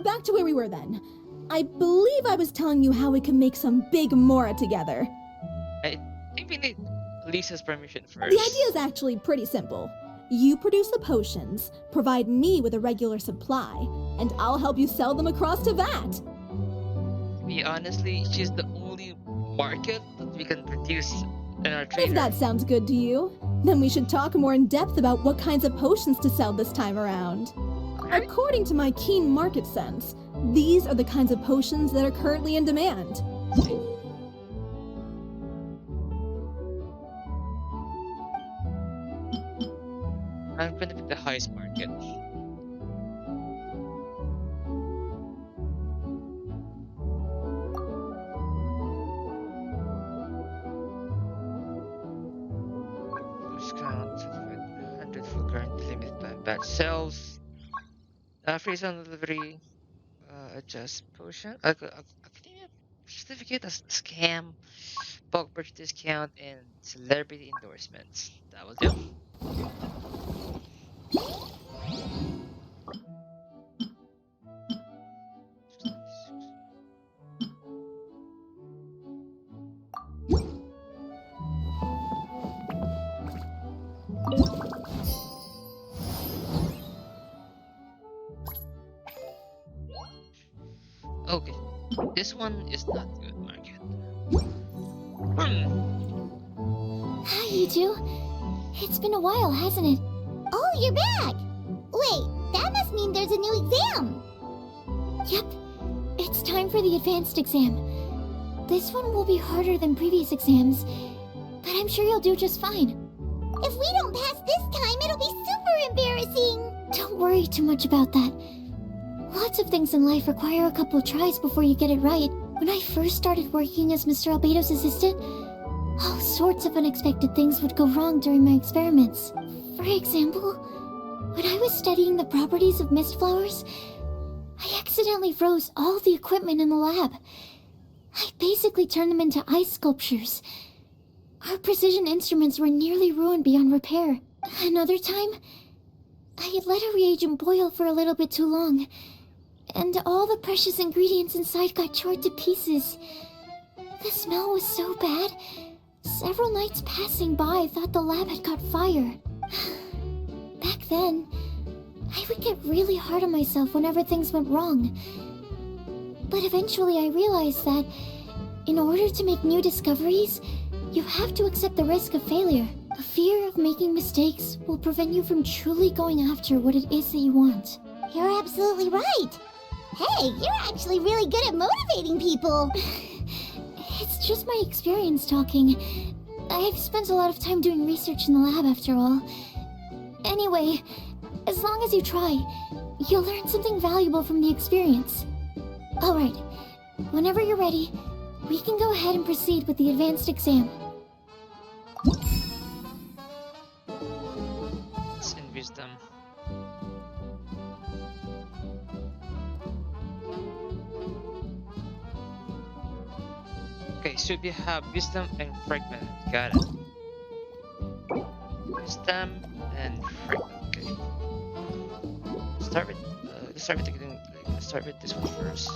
[SPEAKER 10] Back to where we were then. I believe I was telling you how we can make some big Mora together.
[SPEAKER 3] I think we need Lisa's permission first.
[SPEAKER 10] The idea is actually pretty simple. You produce the potions, provide me with a regular supply, and I'll help you sell them across to Vat.
[SPEAKER 3] To be honestly, she's the only market that we can produce in our trader.
[SPEAKER 10] If that sounds good to you, then we should talk more in depth about what kinds of potions to sell this time around. According to my keen market sense, these are the kinds of potions that are currently in demand.
[SPEAKER 3] I'm gonna pick the highest market. Discount 100 for current limited time batch sales. Freeze on delivery. Adjust potion. Academia certificate as scam. Bulk purchase discount and celebrity endorsements. That will do. Okay, this one is not good market.
[SPEAKER 5] Hi, you two. It's been a while, hasn't it?
[SPEAKER 2] Oh, you're back! Wait, that must mean there's a new exam!
[SPEAKER 5] Yep. It's time for the advanced exam. This one will be harder than previous exams, but I'm sure you'll do just fine.
[SPEAKER 2] If we don't pass this time, it'll be super embarrassing!
[SPEAKER 5] Don't worry too much about that. Lots of things in life require a couple tries before you get it right. When I first started working as Mr. Albedo's assistant, all sorts of unexpected things would go wrong during my experiments. For example, When I was studying the properties of mist flowers, I accidentally froze all the equipment in the lab. I basically turned them into ice sculptures. Our precision instruments were nearly ruined beyond repair. Another time, I had let a reagent boil for a little bit too long, and all the precious ingredients inside got chored to pieces. The smell was so bad, several nights passing by thought the lab had caught fire. Back then, I would get really hard on myself whenever things went wrong. But eventually I realized that in order to make new discoveries, you have to accept the risk of failure. A fear of making mistakes will prevent you from truly going after what it is that you want.
[SPEAKER 2] You're absolutely right. Hey, you're actually really good at motivating people.
[SPEAKER 5] It's just my experience talking. I've spent a lot of time doing research in the lab after all. Anyway, as long as you try, you'll learn something valuable from the experience. Alright, whenever you're ready, we can go ahead and proceed with the advanced exam.
[SPEAKER 3] It's in wisdom. Okay, so we have wisdom and fragment. Got it. Wisdom and fragment. Okay. Let's start with let's start with this one first.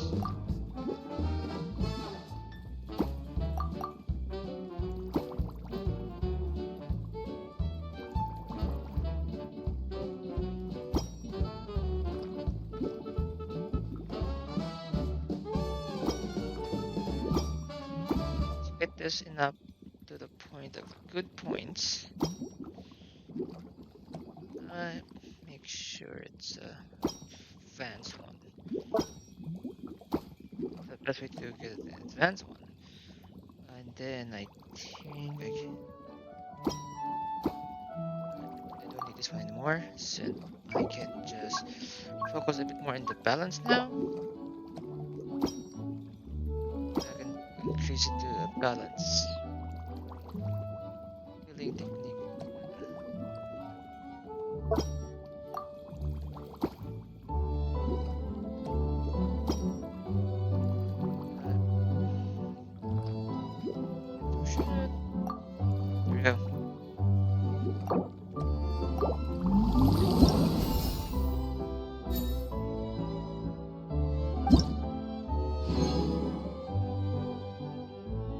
[SPEAKER 3] Get this enough to the point of good points. Make sure it's a advanced one. The best way to get an advanced one. And then I think I don't need this one anymore, so I can just focus a bit more on the balance now. I can increase it to a balance. Healing technique. There we go.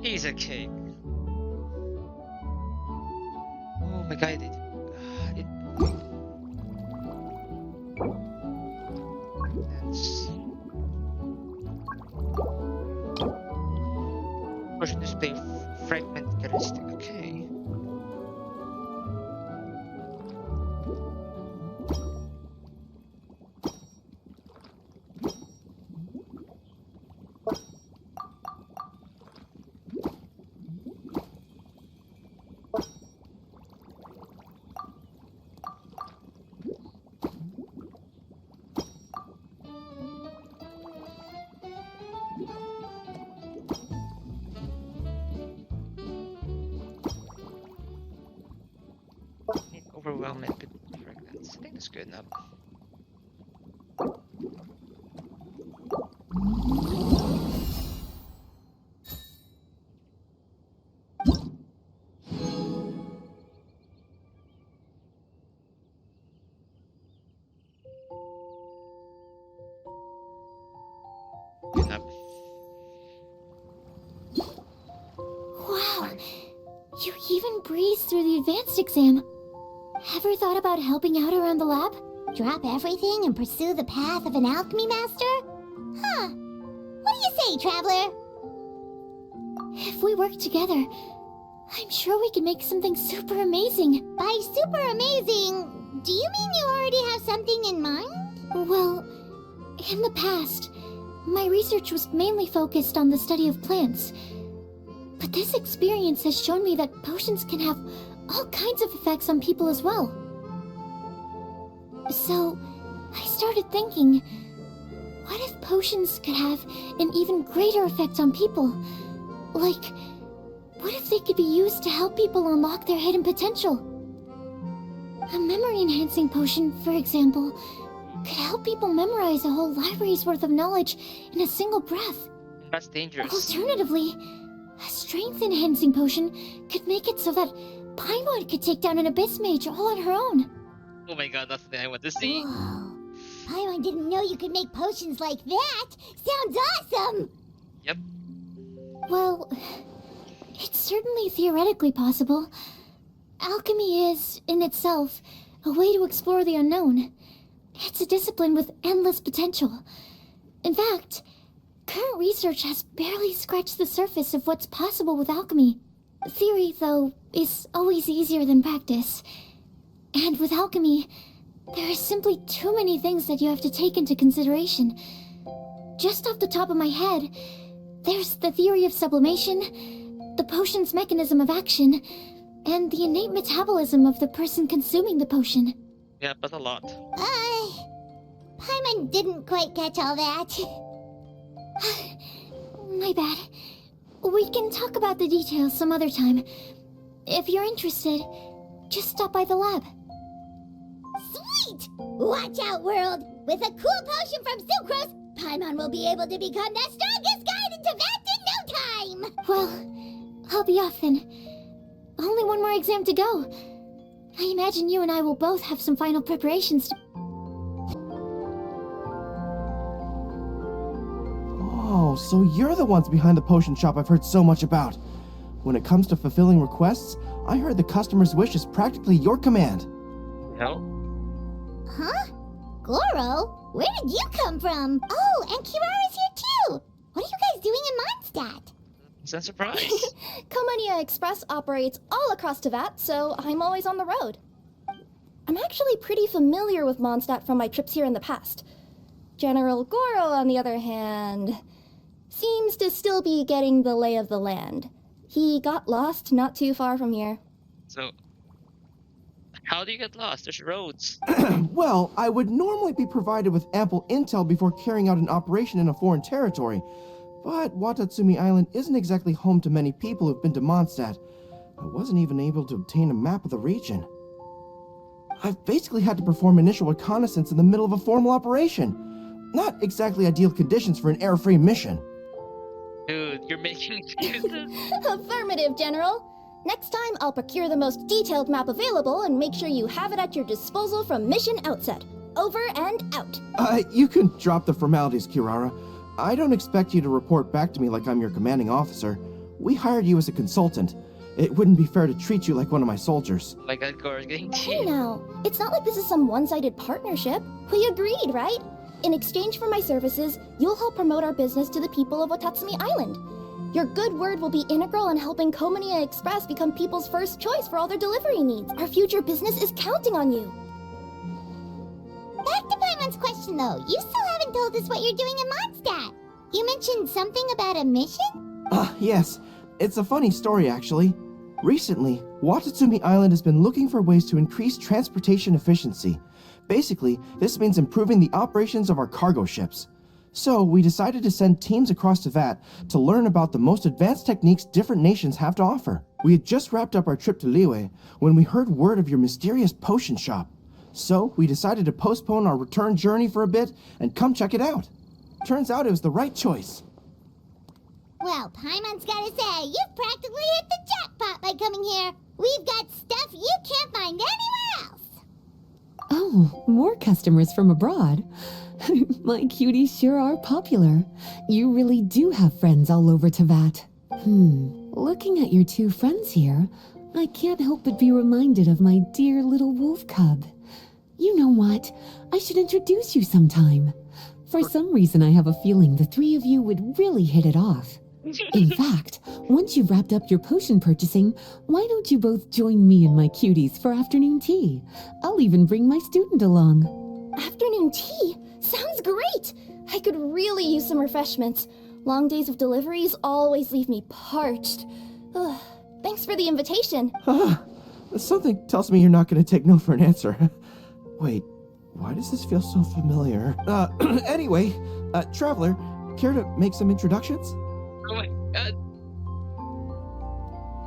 [SPEAKER 3] Piece of cake. Oh my god, it that's push display fragment characteristic. Okay. Overwhelming with fragments. I think that's good enough. Good enough.
[SPEAKER 5] Wow! You even breezed through the advanced exam. Ever thought about helping out around the lab?
[SPEAKER 2] Drop everything and pursue the path of an alchemy master? Huh. What do you say, traveler?
[SPEAKER 5] If we work together, I'm sure we can make something super amazing.
[SPEAKER 2] By super amazing, do you mean you already have something in mind?
[SPEAKER 5] Well, in the past, my research was mainly focused on the study of plants. But this experience has shown me that potions can have all kinds of effects on people as well. So, I started thinking, what if potions could have an even greater effect on people? Like, what if they could be used to help people unlock their hidden potential? A memory-enhancing potion, for example, could help people memorize a whole library's worth of knowledge in a single breath.
[SPEAKER 3] That's dangerous.
[SPEAKER 5] Alternatively, a strength-enhancing potion could make it so that Paimon could take down an Abyss Mage all on her own.
[SPEAKER 3] Oh my god, that's the thing I want to see.
[SPEAKER 2] Whoa. Paimon didn't know you could make potions like that. Sounds awesome.
[SPEAKER 3] Yep.
[SPEAKER 5] Well, it's certainly theoretically possible. Alchemy is, in itself, a way to explore the unknown. It's a discipline with endless potential. In fact, current research has barely scratched the surface of what's possible with alchemy. Theory, though, is always easier than practice. And with alchemy, there are simply too many things that you have to take into consideration. Just off the top of my head, there's the theory of sublimation, the potion's mechanism of action, and the innate metabolism of the person consuming the potion.
[SPEAKER 3] Yeah, but a lot.
[SPEAKER 2] Paimon didn't quite catch all that.
[SPEAKER 5] My bad. We can talk about the details some other time. If you're interested, just stop by the lab.
[SPEAKER 2] Sweet! Watch out, world! With a cool potion from Sucrose, Paimon will be able to become the strongest guide in Teyvat in no time!
[SPEAKER 5] Well, I'll be off then. Only one more exam to go. I imagine you and I will both have some final preparations to...
[SPEAKER 11] Oh, so you're the ones behind the potion shop I've heard so much about. When it comes to fulfilling requests, I heard the customer's wish is practically your command.
[SPEAKER 3] No?
[SPEAKER 2] Huh? Goro? Where did you come from? Oh, and Kirara's here too! What are you guys doing in Mondstadt?
[SPEAKER 3] It's a surprise.
[SPEAKER 7] Komania Express operates all across Teyvat, so I'm always on the road. I'm actually pretty familiar with Mondstadt from my trips here in the past. General Goro, on the other hand, seems to still be getting the lay of the land. He got lost not too far from here.
[SPEAKER 3] So, how do you get lost? There's roads.
[SPEAKER 11] Well, I would normally be provided with ample intel before carrying out an operation in a foreign territory, but Watatsumi Island isn't exactly home to many people who've been to Mondstadt. I wasn't even able to obtain a map of the region. I've basically had to perform initial reconnaissance in the middle of a formal operation. Not exactly ideal conditions for an air-free mission.
[SPEAKER 3] Dude, you're making excuses.
[SPEAKER 7] Affirmative, General. Next time, I'll procure the most detailed map available and make sure you have it at your disposal from mission outset. Over and out.
[SPEAKER 11] You can drop the formalities, Kirara. I don't expect you to report back to me like I'm your commanding officer. We hired you as a consultant. It wouldn't be fair to treat you like one of my soldiers.
[SPEAKER 3] Oh my god, Goro's getting
[SPEAKER 7] Hey
[SPEAKER 3] cheated.
[SPEAKER 7] now, it's not like this is some one-sided partnership. We agreed, right? In exchange for my services, you'll help promote our business to the people of Watatsumi Island. Your good word will be integral in helping Komania Express become people's first choice for all their delivery needs. Our future business is counting on you.
[SPEAKER 2] Back to Paimon's question though, you still haven't told us what you're doing in Mondstadt. You mentioned something about a mission?
[SPEAKER 11] Yes. It's a funny story, actually. Recently, Watatsumi Island has been looking for ways to increase transportation efficiency. Basically, this means improving the operations of our cargo ships. So, we decided to send teams across Teyvat to learn about the most advanced techniques different nations have to offer. We had just wrapped up our trip to Liyue when we heard word of your mysterious potion shop. So, we decided to postpone our return journey for a bit and come check it out. Turns out it was the right choice.
[SPEAKER 2] Well, Paimon's gotta say, you've practically hit the jackpot by coming here. We've got stuff you can't find anywhere else.
[SPEAKER 1] Oh, more customers from abroad. My cuties sure are popular. You really do have friends all over Teyvat. Looking at your two friends here, I can't help but be reminded of my dear little wolf cub. You know what? I should introduce you sometime. For some reason, I have a feeling the three of you would really hit it off. In fact, once you've wrapped up your potion purchasing, why don't you both join me and my cuties for afternoon tea? I'll even bring my student along.
[SPEAKER 7] Afternoon tea? Sounds great! I could really use some refreshments. Long days of deliveries always leave me parched. Ugh, thanks for the invitation.
[SPEAKER 11] Something tells me you're not going to take no for an answer. Wait, why does this feel so familiar? Anyway, Traveler, care to make some introductions?
[SPEAKER 3] Oh my god.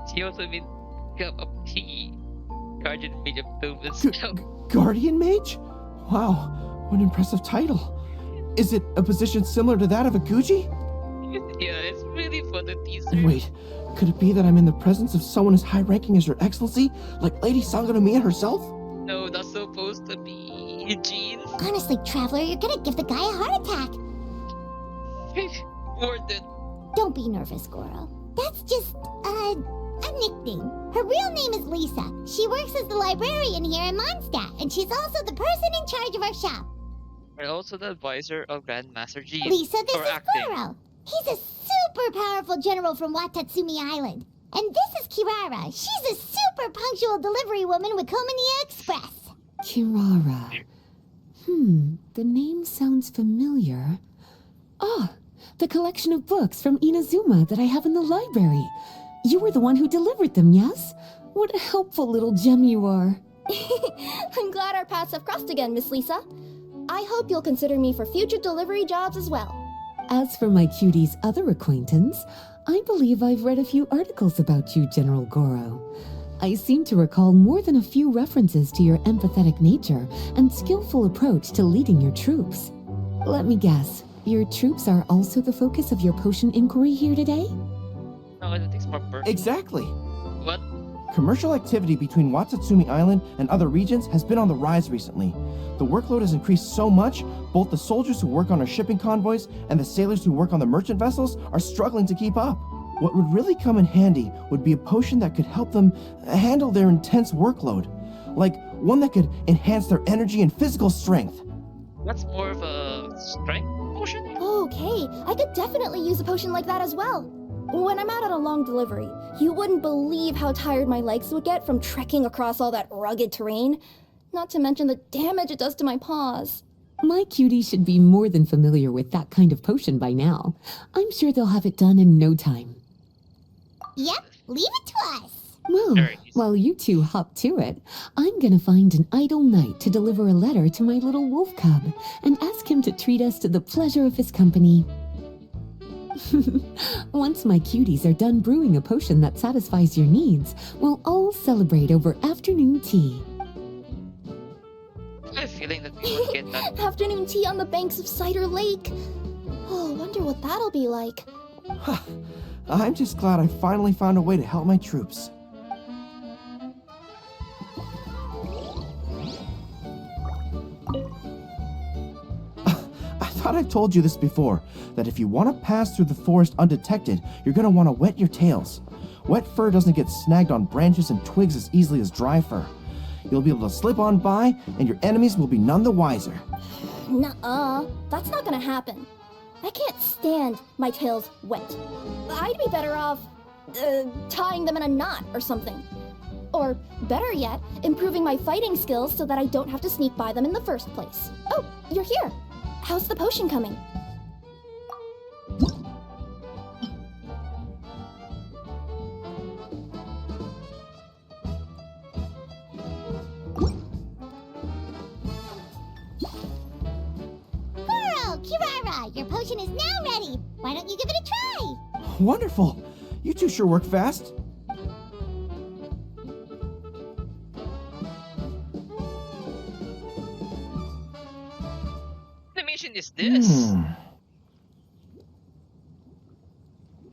[SPEAKER 3] She also made a cup of tea. Guardian Mage of Doom and
[SPEAKER 11] G-
[SPEAKER 3] stuff.
[SPEAKER 11] Guardian Mage? Wow, what an impressive title. Is it a position similar to that of a Guji?
[SPEAKER 3] Yeah, it's really fun to tease
[SPEAKER 11] And wait, could it be that I'm in the presence of someone as high-ranking as Your Excellency, like Lady Sangonomiya herself?
[SPEAKER 3] No, that's supposed to be Jean.
[SPEAKER 2] Honestly, Traveler, you're gonna give the guy a heart attack.
[SPEAKER 3] Worth it.
[SPEAKER 2] Don't be nervous, Goro. That's just, a nickname. Her real name is Lisa. She works as the librarian here in Mondstadt, and she's also the person in charge of our shop.
[SPEAKER 3] And also the advisor of Grandmaster Jean.
[SPEAKER 2] Lisa, this
[SPEAKER 3] for
[SPEAKER 2] is
[SPEAKER 3] acting.
[SPEAKER 2] Goro. He's a super powerful general from Watatsumi Island. And this is Kirara. She's a super punctual delivery woman with Komania Express.
[SPEAKER 1] Kirara. The name sounds familiar. Ah, the collection of books from Inazuma that I have in the library. You were the one who delivered them, yes? What a helpful little gem you are.
[SPEAKER 5] I'm glad our paths have crossed again, Miss Lisa. I hope you'll consider me for future delivery jobs as well.
[SPEAKER 1] As for my cutie's other acquaintance, I believe I've read a few articles about you, General Goro. I seem to recall more than a few references to your empathetic nature and skillful approach to leading your troops. Let me guess, your troops are also the focus of your potion inquiry here today?
[SPEAKER 3] No, I think it's more personal.
[SPEAKER 11] Exactly.
[SPEAKER 3] What?
[SPEAKER 11] Commercial activity between Watatsumi Island and other regions has been on the rise recently. The workload has increased so much, both the soldiers who work on our shipping convoys and the sailors who work on the merchant vessels are struggling to keep up. What would really come in handy would be a potion that could help them handle their intense workload. Like one that could enhance their energy and physical strength.
[SPEAKER 3] That's more of a strength potion?
[SPEAKER 5] Okay, I could definitely use a potion like that as well. When I'm out on a long delivery, you wouldn't believe how tired my legs would get from trekking across all that rugged terrain. Not to mention the damage it does to my paws.
[SPEAKER 1] My cutie should be more than familiar with that kind of potion by now. I'm sure they'll have it done in no time.
[SPEAKER 2] Yep, leave it to us.
[SPEAKER 1] Well, while you two hop to it, I'm gonna find an idle knight to deliver a letter to my little wolf cub and ask him to treat us to the pleasure of his company. Once my cuties are done brewing a potion that satisfies your needs, we'll all celebrate over afternoon tea.
[SPEAKER 3] I have a feeling that we won't get that.
[SPEAKER 5] Afternoon tea on the banks of Cider Lake. Oh, wonder what that'll be like.
[SPEAKER 11] I'm just glad I finally found a way to help my troops. I thought I've told you this before, that if you want to pass through the forest undetected, you're going to want to wet your tails. Wet fur doesn't get snagged on branches and twigs as easily as dry fur. You'll be able to slip on by, and your enemies will be none the wiser.
[SPEAKER 5] Nuh-uh, that's not gonna happen. I can't stand my tails wet. I'd be better off, tying them in a knot or something. Or, better yet, improving my fighting skills so that I don't have to sneak by them in the first place. Oh, you're here. How's the potion coming?
[SPEAKER 2] Kirara, your potion is now ready. Why don't you give it a try?
[SPEAKER 11] Wonderful! You two sure work fast.
[SPEAKER 3] What animation is this?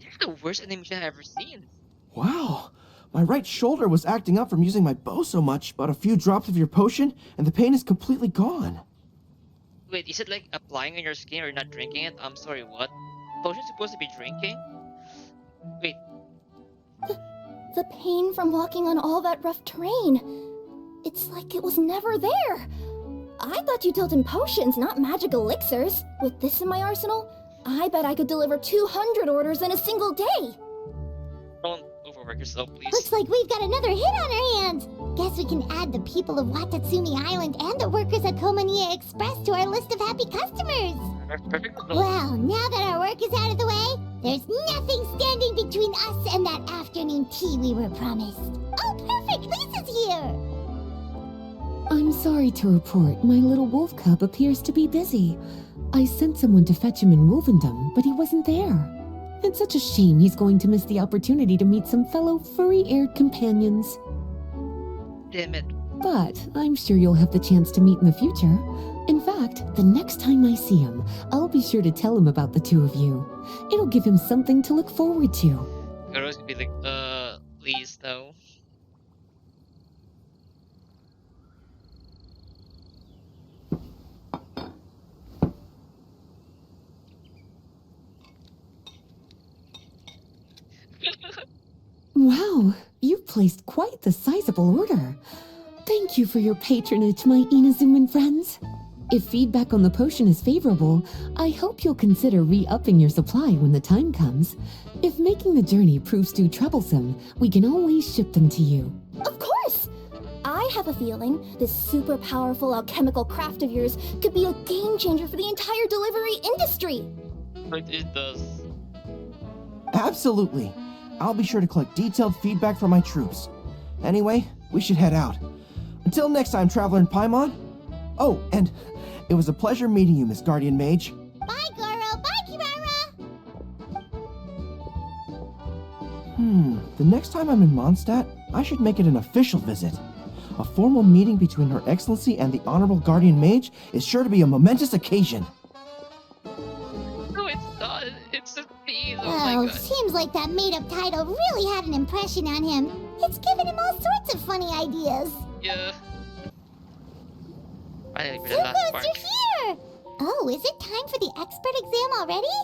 [SPEAKER 3] It's the worst animation I've ever seen.
[SPEAKER 11] Wow. My right shoulder was acting up from using my bow so much, but a few drops of your potion, and the pain is completely gone.
[SPEAKER 3] Wait, is it like applying on your skin or not drinking it? I'm sorry, what? Potion's supposed to be drinking? Wait,
[SPEAKER 5] The pain from walking on all that rough terrain. It's like it was never there. I thought you dealt in potions, not magic elixirs. With this in my arsenal, I bet I could deliver 200 orders in a single day.
[SPEAKER 3] don't overwork yourself, please.
[SPEAKER 2] Looks like we've got another hit on our hands. Guess we can add the people of Watatsumi Island and the workers at Komania Express to our list of happy customers.
[SPEAKER 3] Perfect.
[SPEAKER 2] Well, now that our work is out of the way, there's nothing standing between us and that afternoon tea we were promised. Oh, perfect! Lisa's here!
[SPEAKER 1] I'm sorry to report my little wolf cub appears to be busy. I sent someone to fetch him in Wolvendom, but he wasn't there. It's such a shame he's going to miss the opportunity to meet some fellow furry-haired companions.
[SPEAKER 3] damn it.
[SPEAKER 1] But I'm sure you'll have the chance to meet in the future. In fact, the next time I see him, I'll be sure to tell him about the two of you. It'll give him something to look forward to.
[SPEAKER 3] Girls be like, please no.
[SPEAKER 1] Wow, you've placed quite the sizable order. Thank you for your patronage, my Inazuman friends. If feedback on the potion is favorable, I hope you'll consider re-upping your supply when the time comes. If making the journey proves too troublesome, we can always ship them to you.
[SPEAKER 7] Of course! I have a feeling this super powerful alchemical craft of yours could be a game changer for the entire delivery industry.
[SPEAKER 3] But it does.
[SPEAKER 11] Absolutely. I'll be sure to collect detailed feedback from my troops. Anyway, we should head out. Until next time, Traveler in Paimon. Oh, and it was a pleasure meeting you, Miss Guardian Mage.
[SPEAKER 2] Bye, Goro. Bye, Kirara.
[SPEAKER 11] The next time I'm in Mondstadt, I should make it an official visit. A formal meeting between Her Excellency and the Honorable Guardian Mage is sure to be a momentous occasion.
[SPEAKER 3] No, it's not. It's just me. Oh my
[SPEAKER 2] Oh,
[SPEAKER 3] god.
[SPEAKER 2] seems like that made-up title really had an impression on him. It's given him all sorts of funny ideas.
[SPEAKER 3] Yeah. Finally, for the
[SPEAKER 2] So
[SPEAKER 3] last
[SPEAKER 2] close
[SPEAKER 3] part.
[SPEAKER 2] to here! Oh, is it time for the expert exam already?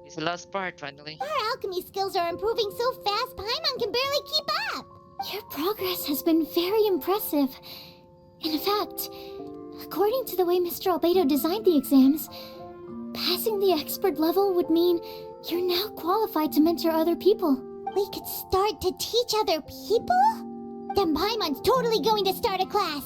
[SPEAKER 3] It's the last part, finally.
[SPEAKER 2] Our alchemy skills are improving so fast, Paimon can barely keep up.
[SPEAKER 5] Your progress has been very impressive. In fact, according to the way Mr. Albedo designed the exams, passing the expert level would mean you're now qualified to mentor other people.
[SPEAKER 2] We could start to teach other people? Then Paimon's totally going to start a class.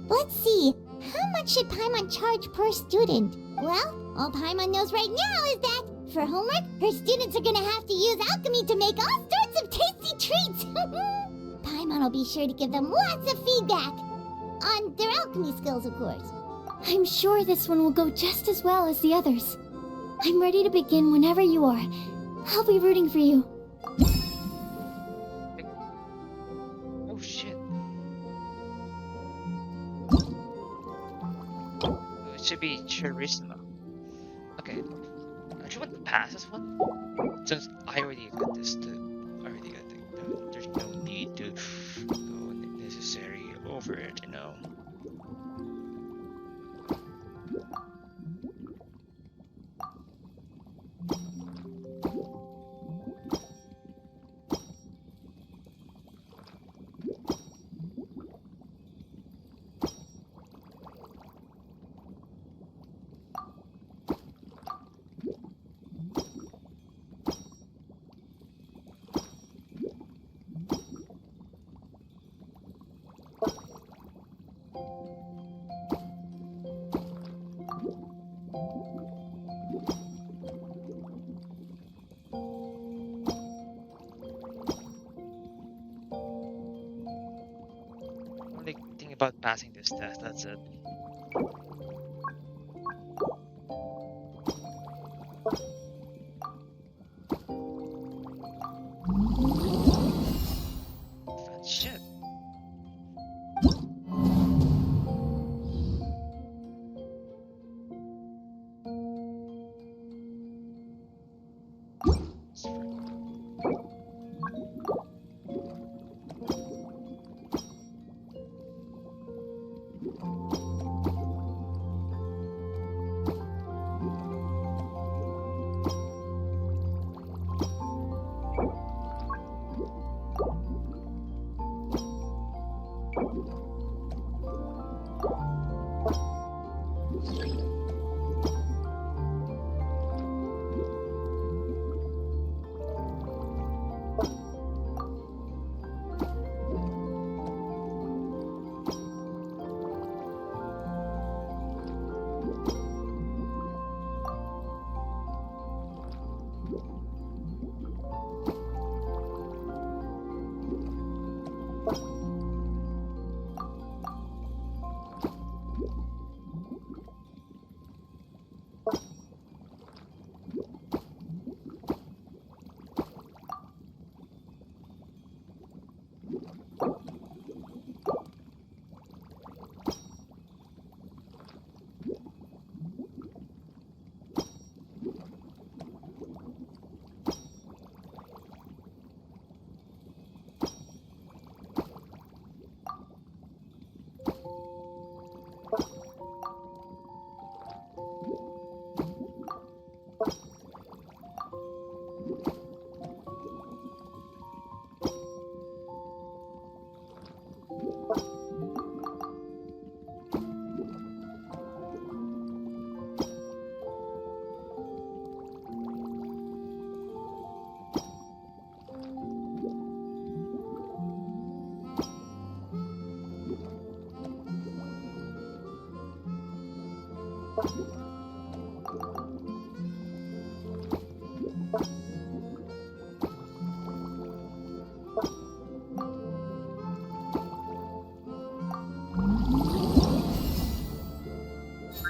[SPEAKER 2] Let's see. How much should Paimon charge per student? Well, all Paimon knows right now is that for homework, her students are gonna have to use alchemy to make all sorts of tasty treats. Paimon will be sure to give them lots of feedback. On their alchemy skills, of course.
[SPEAKER 5] I'm sure this one will go just as well as the others. I'm ready to begin whenever you are. I'll be rooting for you.
[SPEAKER 3] Oh shit. Oh, it should be charisma. Okay. I just want to pass this one. Since I already got this too. I already got it. There's no need to go unnecessary over it, you know. Only thing about passing this test, that's it. Fat shit.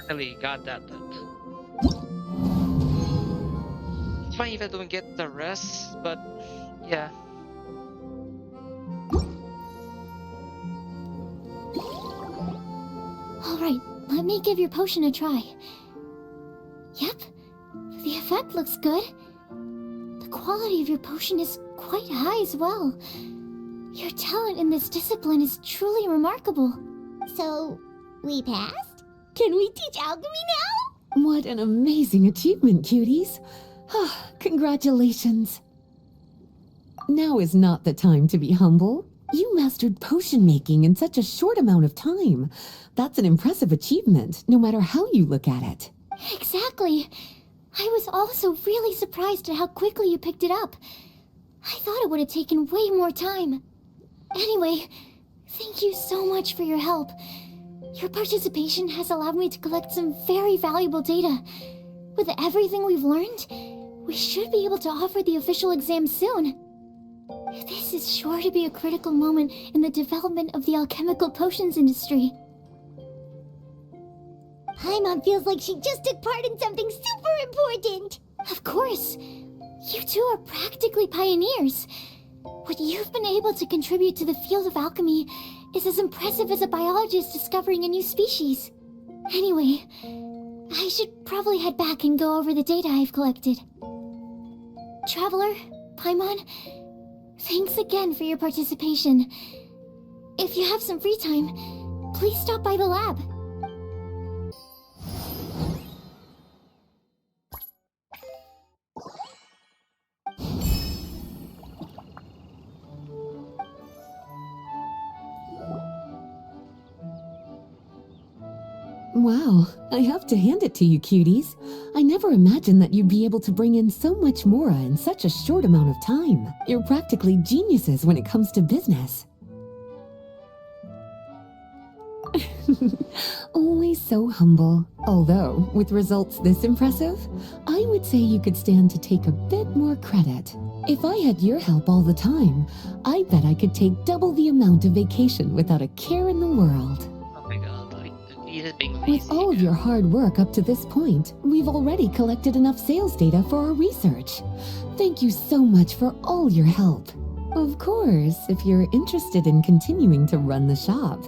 [SPEAKER 3] Finally got that loot. It's fine if I don't get the rest, but yeah.
[SPEAKER 5] Alright, let me give your potion a try. Yep, the effect looks good. The quality of your potion is quite high as well. Your talent in this discipline is truly remarkable.
[SPEAKER 2] So, we passed? Can we teach alchemy now?
[SPEAKER 1] What an amazing achievement, cuties. Congratulations. Now is not the time to be humble. You mastered potion making in such a short amount of time. That's an impressive achievement, no matter how you look at it.
[SPEAKER 5] Exactly. I was also really surprised at how quickly you picked it up. I thought it would have taken way more time. Anyway, thank you so much for your help. Your participation has allowed me to collect some very valuable data. With everything we've learned, we should be able to offer the official exam soon. This is sure to be a critical moment in the development of the alchemical potions industry.
[SPEAKER 2] Paimon feels like she just took part in something super important.
[SPEAKER 5] Of course. You two are practically pioneers. What you've been able to contribute to the field of alchemy is as impressive as a biologist discovering a new species. Anyway, I should probably head back and go over the data I've collected. Traveler, Paimon, thanks again for your participation. If you have some free time, please stop by the lab.
[SPEAKER 1] Wow, I have to hand it to you, cuties. I never imagined that you'd be able to bring in so much mora in such a short amount of time. You're practically geniuses when it comes to business. Always so humble. Although, with results this impressive, I would say you could stand to take a bit more credit. If I had your help all the time, I bet I could take double the amount of vacation without a care in the world.
[SPEAKER 3] Oh my god, like, these are being lazy.
[SPEAKER 1] With all of your hard work up to this point, we've already collected enough sales data for our research. Thank you so much for all your help. Of course, if you're interested in continuing to run the shop,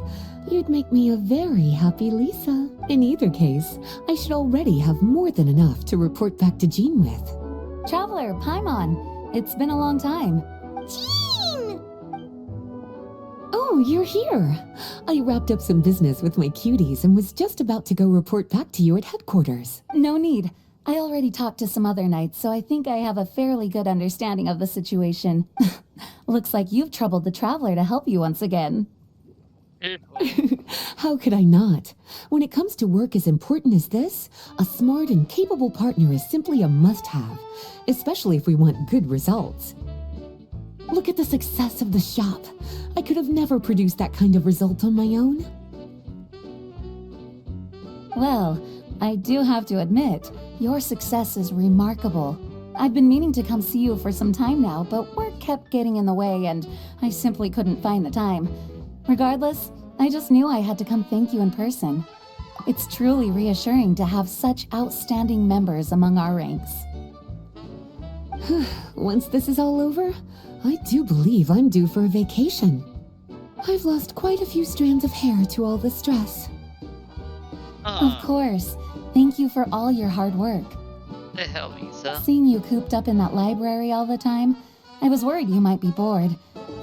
[SPEAKER 1] you'd make me a very happy Lisa. In either case, I should already have more than enough to report back to Jean with.
[SPEAKER 4] Traveler, Paimon, it's been a long time.
[SPEAKER 2] Jean!
[SPEAKER 1] Oh, you're here. I wrapped up some business with my cuties and was just about to go report back to you at headquarters.
[SPEAKER 4] No need. I already talked to some other knights, so I think I have a fairly good understanding of the situation. Looks like you've troubled the Traveler to help you once again.
[SPEAKER 1] How could I not? When it comes to work as important as this, a smart and capable partner is simply a must-have, especially if we want good results. Look at the success of the shop. I could have never produced that kind of result on my own.
[SPEAKER 4] Well, I do have to admit, your success is remarkable. I've been meaning to come see you for some time now, but work kept getting in the way and I simply couldn't find the time. Regardless, I just knew I had to come thank you in person. It's truly reassuring to have such outstanding members among our ranks.
[SPEAKER 1] Once this is all over, I do believe I'm due for a vacation. I've lost quite a few strands of hair to all the stress.
[SPEAKER 4] Of course. Thank you for all your hard work.
[SPEAKER 3] The hell, Lisa?
[SPEAKER 4] Seeing you cooped up in that library all the time, I was worried you might be bored.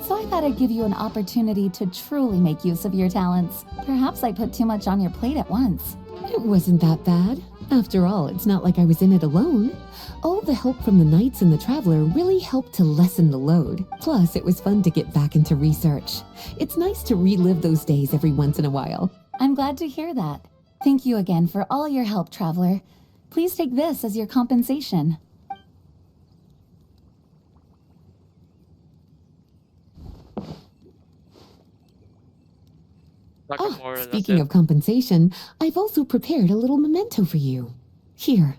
[SPEAKER 4] So I thought I'd give you an opportunity to truly make use of your talents. Perhaps I put too much on your plate at once.
[SPEAKER 1] It wasn't that bad. After all, it's not like I was in it alone. All the help from the Knights and the Traveler really helped to lessen the load. Plus, it was fun to get back into research. It's nice to relive those days every once in a while.
[SPEAKER 4] I'm glad to hear that. Thank you again for all your help, Traveler. Please take this as your compensation.
[SPEAKER 3] Like a more or less
[SPEAKER 1] Speaking of compensation, I've also prepared a little memento for you. Here,